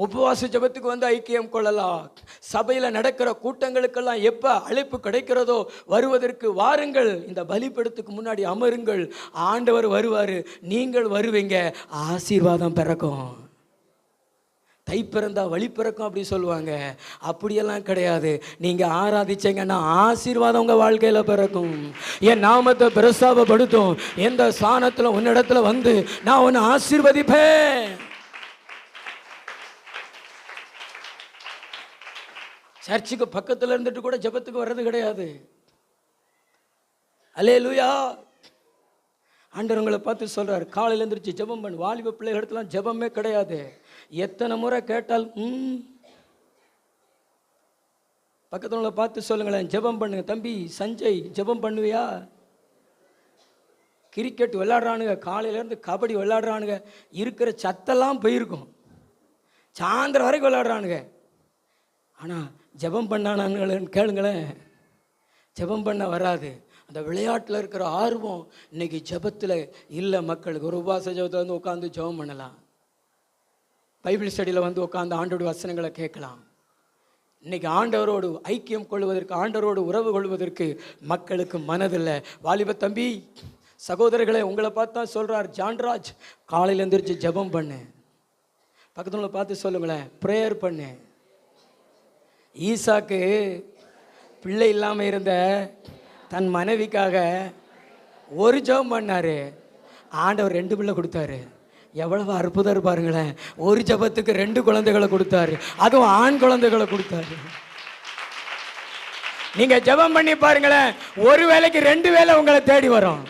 உபவாச ஜெபத்துக்கு வந்து ஐக்கியம் கொள்ளலாம். சபையில் நடக்கிற கூட்டங்களுக்கெல்லாம் எப்போ அழைப்பு கிடைக்கிறதோ வருவதற்கு வாருங்கள். இந்த பலிபீடத்துக்கு முன்னாடி அமருங்கள். ஆண்டவர் வருவார், நீங்கள் வருவீங்க, ஆசீர்வாதம் பிறக்கும். தை பிறந்தா வழி பிறக்கும் அப்படி சொல்லுவாங்க. அப்படியெல்லாம் கிடையாது. நீங்கள் ஆராதிச்சீங்கன்னா ஆசீர்வாதம் உங்கள் வாழ்க்கையில் பிறக்கும். என் நாமத்தை பிரஸ்தாபப்படுத்தும் எந்த ஸ்தானத்தில் உன்னிடத்துல வந்து நான் உன்னை ஆசீர்வதிப்பேன். சர்ச்சுக்கு பக்கத்தில் இருந்துட்டு கூட ஜெபத்துக்கு வர்றது கிடையாது. அல்லேலூயா. ஆண்டவர் உங்களை பார்த்து சொல்றாரு, காலையில் எழுந்திரிச்சு ஜெபம் பண்ணு. வாலிப பிள்ளைகள் இடத்துலாம் ஜெபமே கிடையாது. எத்தனை முறை கேட்டால் பக்கத்தில் உள்ள பார்த்து சொல்லுங்களேன், ஜெபம் பண்ணுங்க. தம்பி சஞ்சய், ஜெபம் பண்ணுவியா? கிரிக்கெட் விளையாடுறானுங்க, காலையிலேருந்து கபடி விளையாடுறானுங்க, இருக்கிற சத்தெல்லாம் போயிருக்கும், சாயந்தரம் வரைக்கும் விளையாடுறானுங்க. ஆனால் ஜெபம் பண்ணானுங்களேன்னு கேளுங்களேன், ஜெபம் பண்ண வராது. அந்த விளையாட்டில் இருக்கிற ஆர்வம் இன்னைக்கு ஜெபத்தில் இல்லை மக்களுக்கு. ஒரு உபவாச ஜெபத்தில் வந்து உட்காந்து ஜெபம் பண்ணலாம். பைபிள் ஸ்டடியில் வந்து உட்காந்து ஆண்டோட வசனங்களை கேட்கலாம். இன்னைக்கு ஆண்டவரோடு ஐக்கியம் கொள்வதற்கு, ஆண்டவரோடு உறவு கொள்வதற்கு மக்களுக்கு மனதில்லை. வாலிப தம்பி சகோதரர்களை, உங்களை பார்த்தா சொல்கிறார் ஜான்ராஜ், காலையில் எழுந்திரிச்சு ஜெபம் பண்ணு. பக்கத்தில் பார்த்து சொல்லுங்களேன், ப்ரேயர் பண்ணு. ஈசாக்கு பிள்ளை இல்லாமல் இருந்த தன் மனைவிக்காக ஒரு ஜெபம் பண்ணார். ஆண்டவர் 2 பிள்ளை கொடுத்தாரு. எவ்வளவு அற்புதம் பாருங்களேன். ஒரு ஜெபத்துக்கு 2 குழந்தைகளை கொடுத்தாரு, அதுவும் ஆண் குழந்தைகளை கொடுத்தாரு. நீங்க ஜெபம் பண்ணி பாருங்களேன், ஒரு வேளைக்கு 2 வேளை உங்களை தேடி வரும்.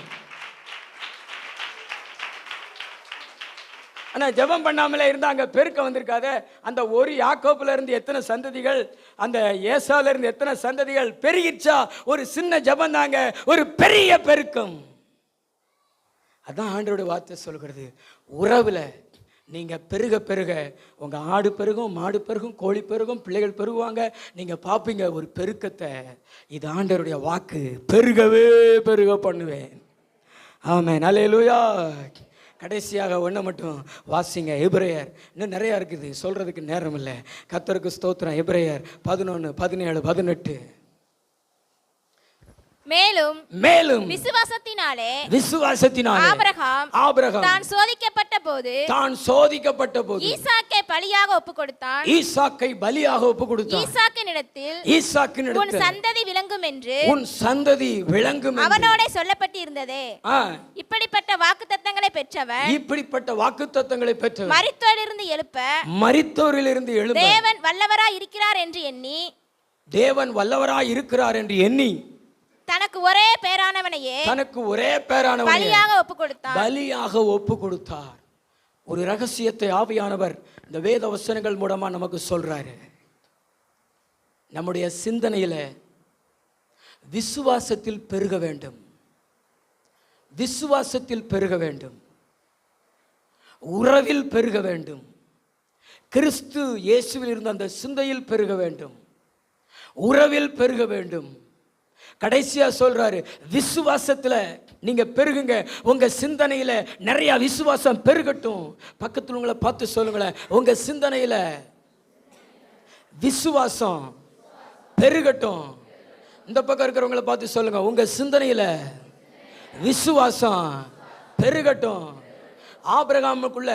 ஆனால் ஜெபம் பண்ணாமலே இருந்தாங்க, பெருக்க வந்திருக்காத. அந்த ஒரு யாக்கோப்புல இருந்து எத்தனை சந்ததிகள், அந்த ஏசால இருந்து எத்தனை சந்ததிகள் பெருகிச்சா? ஒரு சின்ன ஜெபம் தாங்க ஒரு பெரிய பெருக்கம். அதான் ஆண்டவருடைய வார்த்தை சொல்கிறது. உறவில் நீங்கள் பெருக பெருக உங்கள் ஆடு பெருகும், மாடு பெருகும், கோழி பெருகும், பிள்ளைகள் பெருகுவாங்க. நீங்கள் பார்ப்பீங்க ஒரு பெருக்கத்தை. இது ஆண்டவருடைய வாக்கு. பெருகவே பெருக பண்ணுவேன். ஆமென். அல்லேலூயா. கடைசியாக ஒன்றை மட்டும் வாசிங்க. எபிரேயர், இன்னும் நிறையா இருக்குது, சொல்கிறதுக்கு நேரம் இல்லை. கர்த்தருக்கு ஸ்தோத்திரம். எபிரேயர் 11, 17, 18. மேலும் விசுவாசத்தினாலே ஆபிரகாம் தான் சோதிக்கப்பட்ட போது ஈசாக்கை பலியாக ஒப்பு கொடுத்தான். ஈசாக்கினிடத்தில் உன் சந்ததி விளங்கும் என்று அவனோட சொல்லப்பட்டிருந்ததே. இப்படிப்பட்ட வாக்குத்தத்தங்களை பெற்றவன் மரித்தோரிலிருந்து எழுப்ப தேவன் வல்லவராய் இருக்கிறார் என்று எண்ணி தனக்கு ஒரே பேரானவனையே பலியாக ஒப்பு கொடுத்தார். ஒரு ரகசியத்தை ஆவியானவர் இந்த வேத வசனங்கள் மூலமா நமக்கு சொல்றாரு. நம்முடைய சிந்தனையில விசுவாசத்தில் பெருக வேண்டும், உறவில் பெருக வேண்டும், கிறிஸ்து இயேசுவில் இருந்த அந்த சிந்தையில் பெருக வேண்டும், உறவில் பெருக வேண்டும். கடைசியா சொல்றாரு, விசுவாசத்துல நீங்க பெருகுங்க, உங்க சிந்தனையில நிறைய விசுவாசம் பெருகட்டும். பக்கத்துல உங்களை பார்த்து சொல்லுங்களேன், உங்க சிந்தனையில விசுவாசம் பெருகட்டும். இந்த பக்கம் இருக்கிறவங்களை பார்த்து சொல்லுங்க, உங்க சிந்தனையில விசுவாசம் பெருகட்டும். ஆபிரகாமுக்குள்ள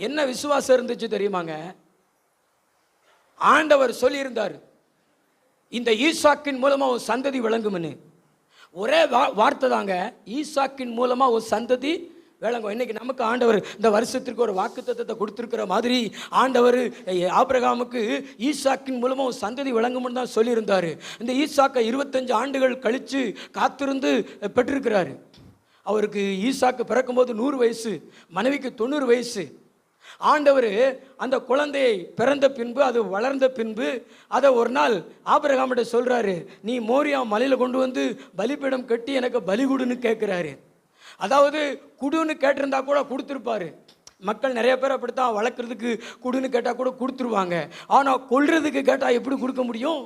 என்ன விசுவாசம் இருந்துச்சு தெரியுமாங்க? ஆண்டவர் சொல்லியிருந்தார், இந்த ஈசாக்கின் மூலமா ஒரு சந்ததி விளங்கும்னு. ஒரே வார்த்தை தாங்க, ஈசாக்கின் மூலமா ஒரு சந்ததி விளங்கும். இன்னைக்கு நமக்கு ஆண்டவர் இந்த வருஷத்திற்கு ஒரு வாக்குத்தத்தத்தை கொடுத்திருக்கிற மாதிரி ஆண்டவர் ஆபிரகாமுக்கு ஈசாக்கின் மூலமா ஒரு சந்ததி விளங்கும்னு தான் சொல்லியிருந்தாரு. இந்த ஈசாக்கை 25 ஆண்டுகள் கழிச்சு காத்திருந்து பெற்றிருக்கிறாரு. அவருக்கு ஈசாக்கு பிறக்கும்போது 100 வயசு, மனைவிக்கு 90 வயசு. ஆண்டவர் அந்த குழந்தையை பிறந்த பின்பு, அது வளர்ந்த பின்பு, அதை ஒரு நாள் ஆபிரகாமிட்ட சொல்றாரு, நீ மோரியா மலையில கொண்டு வந்து பலிபீடம் கட்டி எனக்கு பலி கொடுன்னு கேட்கிறாரு. அதாவது குடுன்னு கேட்டிருந்தா கூட கொடுத்துருப்பாரு. மக்கள் நிறைய பேர் அப்படித்தான், வளர்க்குறதுக்கு குடுன்னு கேட்டால் கூட கொடுத்துருவாங்க. ஆனால் கொல்றதுக்கு கேட்டால் எப்படி கொடுக்க முடியும்?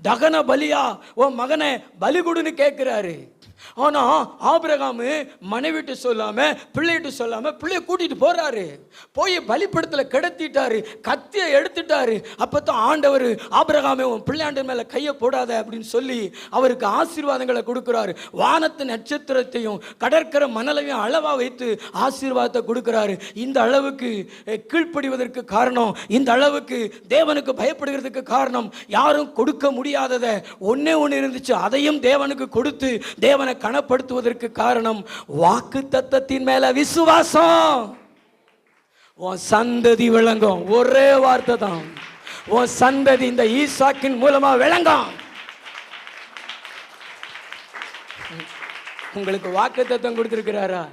தகன பலியா, உன் மகனை பலி கொடுன்னு கேட்குறாரு. ஆனால் ஆபிரகாமு மனைவிட்டு சொல்லாமல் பிள்ளைகிட்ட சொல்லாமல் பிள்ளைய கூட்டிகிட்டு போகிறாரு. போய் பலிப்படத்தில் கிடத்திட்டாரு, கத்தியை எடுத்துட்டாரு. அப்போ தான் ஆண்டவர் ஆபிரகாமே உன் பிள்ளையாண்ட மேலே கையை போடாத அப்படின்னு சொல்லி அவருக்கு ஆசீர்வாதங்களை கொடுக்குறாரு. வானத்து நட்சத்திரத்தையும் கடற்கரை மணலையும் அளவாக வைத்து ஆசீர்வாதத்தை கொடுக்குறாரு. இந்த அளவுக்கு கீழ்ப்படிவதற்கு காரணம், இந்த அளவுக்கு தேவனுக்கு பயப்படுகிறதுக்கு காரணம், யாரும் கொடுக்க முடியாததை ஒன்னே ஒன்று இருந்துச்சு, அதையும் தேவனுக்கு கொடுத்து தேவனை கனப்படுத்துவதற்கு காரணம் வாக்குத்தத்தத்தின் மேல விசுவாசம். உன் சந்ததி விளங்கும், ஒரே வார்த்தை தான், உன் சந்ததி இந்த ஈசாக்கின் மூலமா விளங்கும். உங்களுக்கு வாக்குத்தத்தம் கொடுத்திருக்கிறாரா?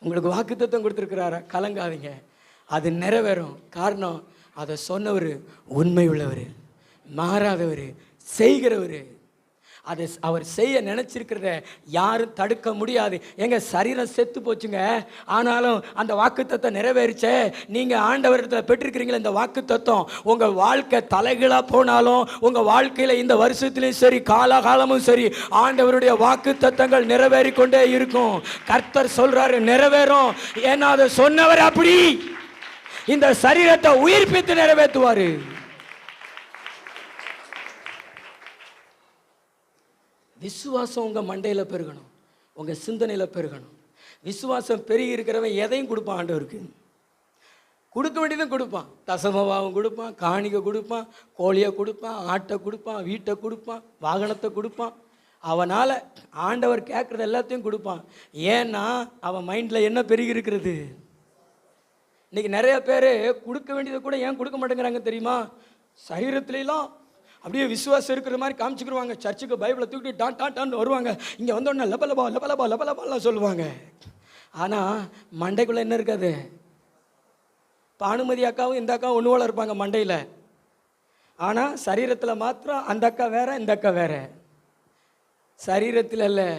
உங்களுக்கு வாக்குத்தத்தம் கொடுத்திருக்கிறாரா? கலங்காதீங்க, அது நிறைவேறும். காரணம், அதை சொன்னவர் உண்மை உள்ளவர், மாறாதவர், செய்கிறவர். அதை அவர் செய்ய நினைச்சிருக்கிறத யாரும் தடுக்க முடியாது. எங்க சரீரம் செத்து போச்சுங்க, ஆனாலும் அந்த வாக்குத்தத்தம் நிறைவேறிச்சே. நீங்க ஆண்டவரிடத்தில் பெற்றிருக்கிறீங்களா இந்த வாக்குத்தத்தம்? உங்க வாழ்க்கை தலைகீழா போனாலும், உங்க வாழ்க்கையில இந்த வருஷத்திலும் சரி காலகாலமும் சரி ஆண்டவருடைய வாக்குத்தத்தங்கள் நிறைவேறி கொண்டே இருக்கும். கர்த்தர் சொல்றாரு நிறைவேறும். ஏன்னா அதை சொன்னவர் அப்படி இந்த சரீரத்தை உயிர்ப்பித்து நிறைவேற்றுவாரு. விசுவாசம் உங்கள் மண்டையில் பெருகணும், உங்கள் சிந்தனையில் பெருகணும். விசுவாசம் பெருகி இருக்கிறவன் எதையும் கொடுப்பான் ஆண்டவருக்கு. கொடுக்க வேண்டியதும் கொடுப்பான், தசமபாவம் கொடுப்பான், காணிக்கை கொடுப்பான், கோழியை கொடுப்பான், ஆட்டை கொடுப்பான், வீட்டை கொடுப்பான், வாகனத்தை கொடுப்பான். அவனால் ஆண்டவர் கேட்குறது எல்லாத்தையும் கொடுப்பான். ஏன்னா அவன் மைண்டில் என்ன பெருகி இருக்கிறது. இன்றைக்கி நிறைய பேர் கொடுக்க வேண்டியதை கூட ஏன் கொடுக்க மாட்டேங்கிறாங்க தெரியுமா? சரீரத்துலாம் அப்படியே விசுவாசம் இருக்கிற மாதிரி காமிச்சுக்கிடுவாங்க. சர்ச்சுக்கு பைபிளை தூக்கிட்டு டான்னு வருவாங்க. இங்கே வந்தோடனே லபலபாலாம் சொல்லுவாங்க. ஆனால் மண்டைக்குள்ளே என்ன இருக்காது? பானுமதி அக்காவும் இந்த அக்காவும் ஒன்று போல இருப்பாங்க மண்டையில். ஆனால் சரீரத்தில் மாத்திரம் அந்த அக்கா வேற, இந்த அக்கா வேற. சரீரத்தில் இல்லை,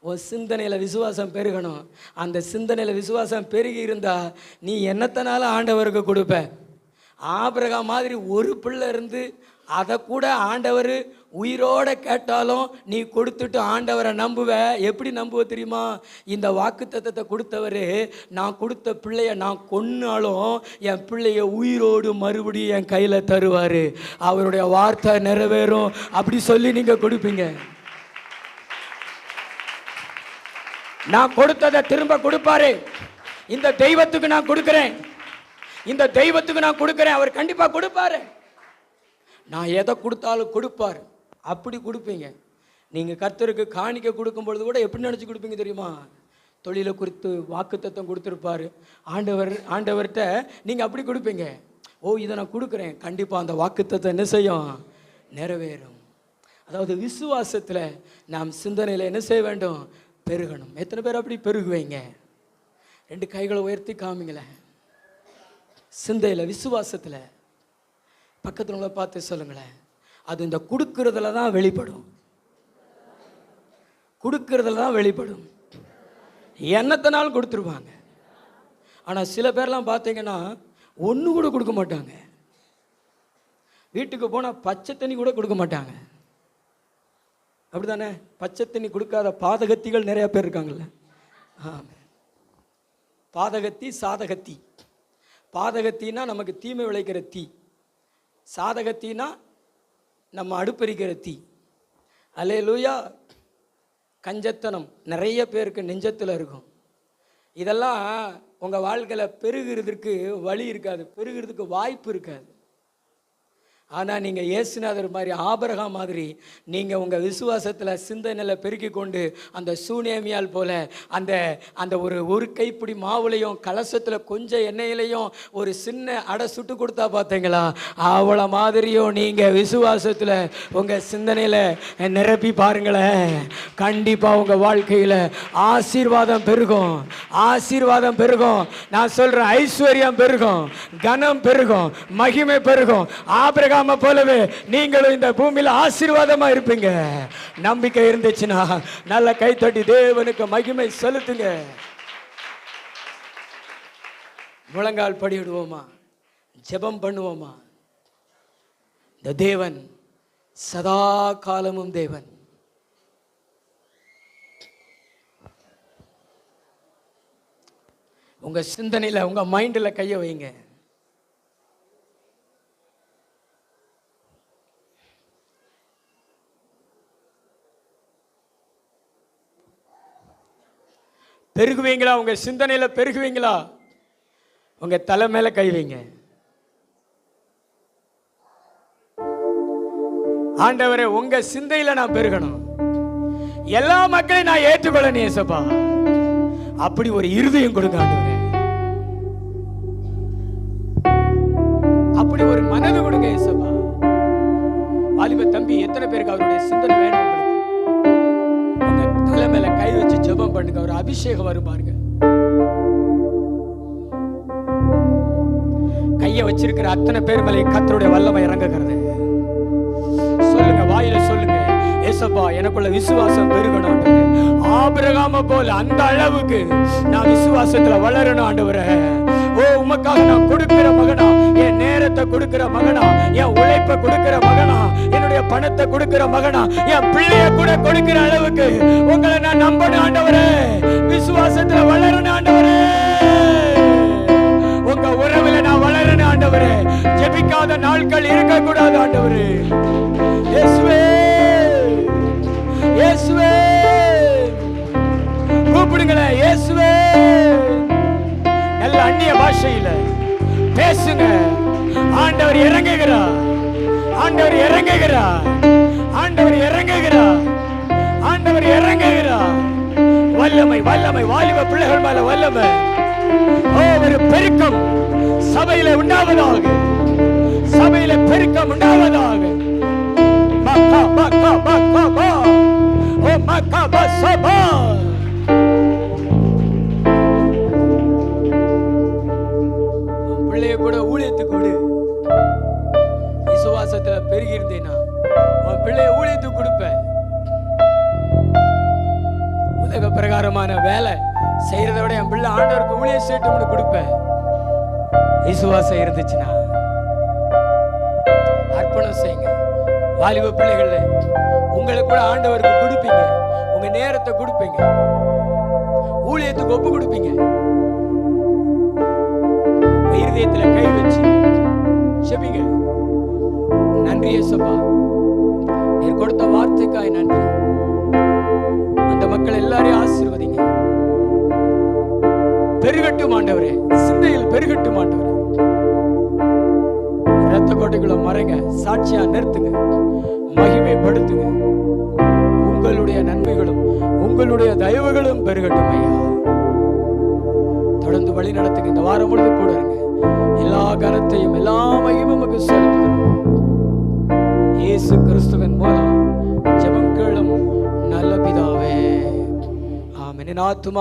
உன் சிந்தனையில் விசுவாசம் பெருகணும். அந்த சிந்தனையில் விசுவாசம் பெருகி இருந்தால் நீ என்னத்தனால ஆண்டவருக்கு கொடுப்ப. ஆபிரகாம் மாதிரி ஒரு பிள்ளை இருந்து அதை கூட ஆண்டவர் உயிரோட கேட்டாலும் நீ கொடுத்துட்டு ஆண்டவரை நம்புவ. எப்படி நம்புவ தெரியுமா? இந்த வாக்குத்தத்தத்தை கொடுத்தவர், நான் கொடுத்த பிள்ளைய நான் கொன்னாலும் என் பிள்ளைய உயிரோடு மறுபடியும் என் கையில் தருவார், அவருடைய வார்த்தை நிறைவேறும் அப்படி சொல்லி நீங்கள் கொடுப்பீங்க. நான் கொடுத்ததை திரும்ப கொடுப்பாரு. இந்த தெய்வத்துக்கு நான் கொடுக்கிறேன், இந்த தெய்வத்துக்கு நான் கொடுக்கிறேன், அவர் கண்டிப்பா கொடுப்பாரு. நான் எதை கொடுத்தாலும் கொடுப்பார். அப்படி கொடுப்பீங்க. நீங்க கர்த்தருக்கு காணிக்கை கொடுக்கும் பொழுது கூட எப்படி நினைச்சு கொடுப்பீங்க தெரியுமா? தொழிலை குறித்து வாக்குத்தத்தம் கொடுத்துருப்பாரு ஆண்டவர்கிட்ட, நீங்க அப்படி கொடுப்பீங்க. ஓ, இதை நான் கொடுக்குறேன், கண்டிப்பா அந்த வாக்குத்தத்தம் என்ன செய்யும்? நிறைவேறும். அதாவது விசுவாசத்தில் நாம் சிந்தனையில் என்ன செய்ய வேண்டும்? பெருகணும். எத்தனை பேர் அப்படி பெருகுவீங்க? 2 கைகளை உயர்த்தி காமிங்களேன். சிந்தையில், விசுவாசத்தில். பக்கத்தில் உள்ள பார்த்து சொல்லுங்களேன். அது இந்த கொடுக்கறதுல தான் வெளிப்படும், கொடுக்கறதுல தான் வெளிப்படும். என்னத்தினாலும் கொடுத்துருவாங்க. ஆனால் சில பேர்லாம் பார்த்தீங்கன்னா ஒன்று கூட கொடுக்க மாட்டாங்க. வீட்டுக்கு போனால் பச்சை தண்ணி கூட கொடுக்க மாட்டாங்க. அப்படிதானே? பச்சை தண்ணி கொடுக்காத பாதகத்திகள் நிறைய பேர் இருக்காங்கல்ல. பாதகத்தி, சாதகத்தி. பாதகத்தின்னா நமக்கு தீமை விளைக்கிற தீ, சாதகத்தினா நம்ம அடுப்பெரிக்கிற தீ. அல்லேலூயா. கஞ்சத்தனம் நிறைய பேருக்கு நெஞ்சத்தில் இருக்கும். இதெல்லாம் உங்கள் வாழ்க்கையில் பெருகிறதுக்கு வழி இருக்காது, பெருகிறதுக்கு வாய்ப்பு இருக்காது. ஆனால் நீங்கள் இயேசுநாதர் மாதிரி, ஆபிரகாம் மாதிரி நீங்கள் உங்கள் விசுவாசத்தில் சிந்தனையில் பெருக்கி கொண்டு அந்த சூனேமியால் போல அந்த ஒரு கைப்பிடி மாவுலையும் கலசத்தில் கொஞ்சம் எண்ணெயிலையும் ஒரு சின்ன அடை சுட்டு கொடுத்தா பார்த்தீங்களா, அவ்வளோ மாதிரியும் நீங்கள் விசுவாசத்தில் உங்கள் சிந்தனையில் நிரப்பி பாருங்களேன். கண்டிப்பாக உங்கள் வாழ்க்கையில் ஆசீர்வாதம் பெருகும், ஆசீர்வாதம் பெருகும். நான் சொல்கிறேன், ஐஸ்வர்யம் பெருகும், கனம் பெருகும், மகிமை பெருகும். ஆபிரகாம் போலவே நீங்களும் இந்த பூமியில் ஆசீர்வாதமா இருப்பீங்க. நம்பிக்கை இருந்துச்சுன்னா நல்ல கைத்தட்டி தேவனுக்கு மகிமை செலுத்துங்க. முழங்கால் படியிடுவோமா, ஜெபம் பண்ணுவோமா? இந்த தேவன் சதா காலமும் தேவன். உங்க சிந்தனையில, உங்க மைண்ட்ல கைய வைங்க. பெருகுவீங்களா? உங்க சிந்தனையில பெருகுவீங்களா? உங்க தலை மேல கை வைங்க. ஆண்டவரே, உங்க சிந்தையில நான் பெருகணும், எல்லா மக்களையும் நான் ஏற்றுக்கொள்ளணும் ஏசப்பா. அப்படி ஒரு இருதயம் கொடுங்க ஆண்டவரே, அப்படி ஒரு மனது கொடுங்க ஏசப்பா. வாலிப தம்பி, எத்தனை பேருக்கு அவருடைய சிந்தனை வேணும்? உங்க தலை மேல கை வச்சு ஜெபம் பண்ணுங்க. ஒரு அபிஷேகம் வரும் பாருங்க. கைய வச்சிருக்கிற அத்தனை பேர் மேலே கர்த்தருடைய வல்லமை இறங்குகிறது. சொல்லுங்க, வாயில சொல்லுங்க, ஏசப்பா எனக்குள்ள விசுவாசம் பெருகணும். ஆபிரகாம போல அந்த அளவுக்கு நான் விசுவாசத்துல வளரணும் ஆண்டவரே. ஓ, உமக்காக நான் கொடுக்கிற மகனா, என் நேரத்தை கொடுக்கிற மகனா, என் உழைப்பை கொடுக்கிற மகனா, என்னுடைய பணத்தை கொடுக்கிற மகனா, என் பிள்ளைய கூட கொடுக்கிற அளவுக்கு உங்களை நான் நம்பணும் ஆண்டவரே. விசுவாசத்துல வளரணும் ஆண்டவரே. உங்க உறவுல நான் வளரணும் ஆண்டவரே. ஜெபிக்காத நாட்கள் இருக்க கூடாது ஆண்டவரே. இயேசுவே, இயேசுவே, கூப்பிடுங்களேன். இயேசுவே, நல்ல அந்நிய பாஷையில பேசுங்க. ஆண்டவர் இறங்குகிறார், ஆண்டவர் இறங்குகிறார், ஆண்டவர் இறங்குகிறார், ஆண்டவர் இறங்குகிறார். வல்லமை, வல்லமை, வாலிப பிள்ளைகள் மேல வல்லமை. ஒரு பெருக்கம் சபையில உண்டாவதாக, சபையில பெருக்கம் உண்டாவதாக. பிள்ளைய கூட ஊழியத்துக்கு கொடு. விசுவாசத்துல பெருகி இருந்தேனா உன் பிள்ளைய ஊழியத்துக்கு கொடுப்ப. உலக பிரகாரமான வேலை செய்யறதை விட என் பிள்ளை ஆண்டவருக்கு ஊழிய சேட்டு கொடுப்ப. விசுவாசம் இருந்துச்சுன்னா அர்ப்பணம் செய்யுங்க. வாலிப பிள்ளைகள், உங்களை கூட ஆண்டவருக்கு கொடுப்பீங்க, உங்க நேரத்தை கொடுப்பீங்க, ஊழியத்துக்கு ஒப்பு கொடுப்பீங்க. இருதயத்துல கை வச்சு செபிங்க. நன்றி இயேசுப்பா, நீர் கொடுத்த வார்த்தைக்காய் நன்றி. அந்த மக்கள் எல்லாரையும் ஆசீர்வதிங்க. பெருகட்டும் ஆண்டவரே, சிந்தையில் பெருகட்டும் ஆண்டவரே. இரத்த கோட்டைக்குள்ள மறைங்க, சாட்சியா நிறுத்துங்க, மகிமைப்படுத்துங்க. உங்களுடைய நன்மைகளும் உங்களுடைய தயவுகளும் பெருகட்டும் ஐயா. தொடர்ந்து வழி நடத்துங்க. இந்த வாரம் முழுது கூட இருங்க. எல்லா கனத்தையும் எல்லா மகிமையும் செலுத்துகிறோம். இயேசு கிறிஸ்துவின் மூலம் ஜெபம் கேளும் நல்ல பிதாவே, ஆமென். என் ஆத்துமா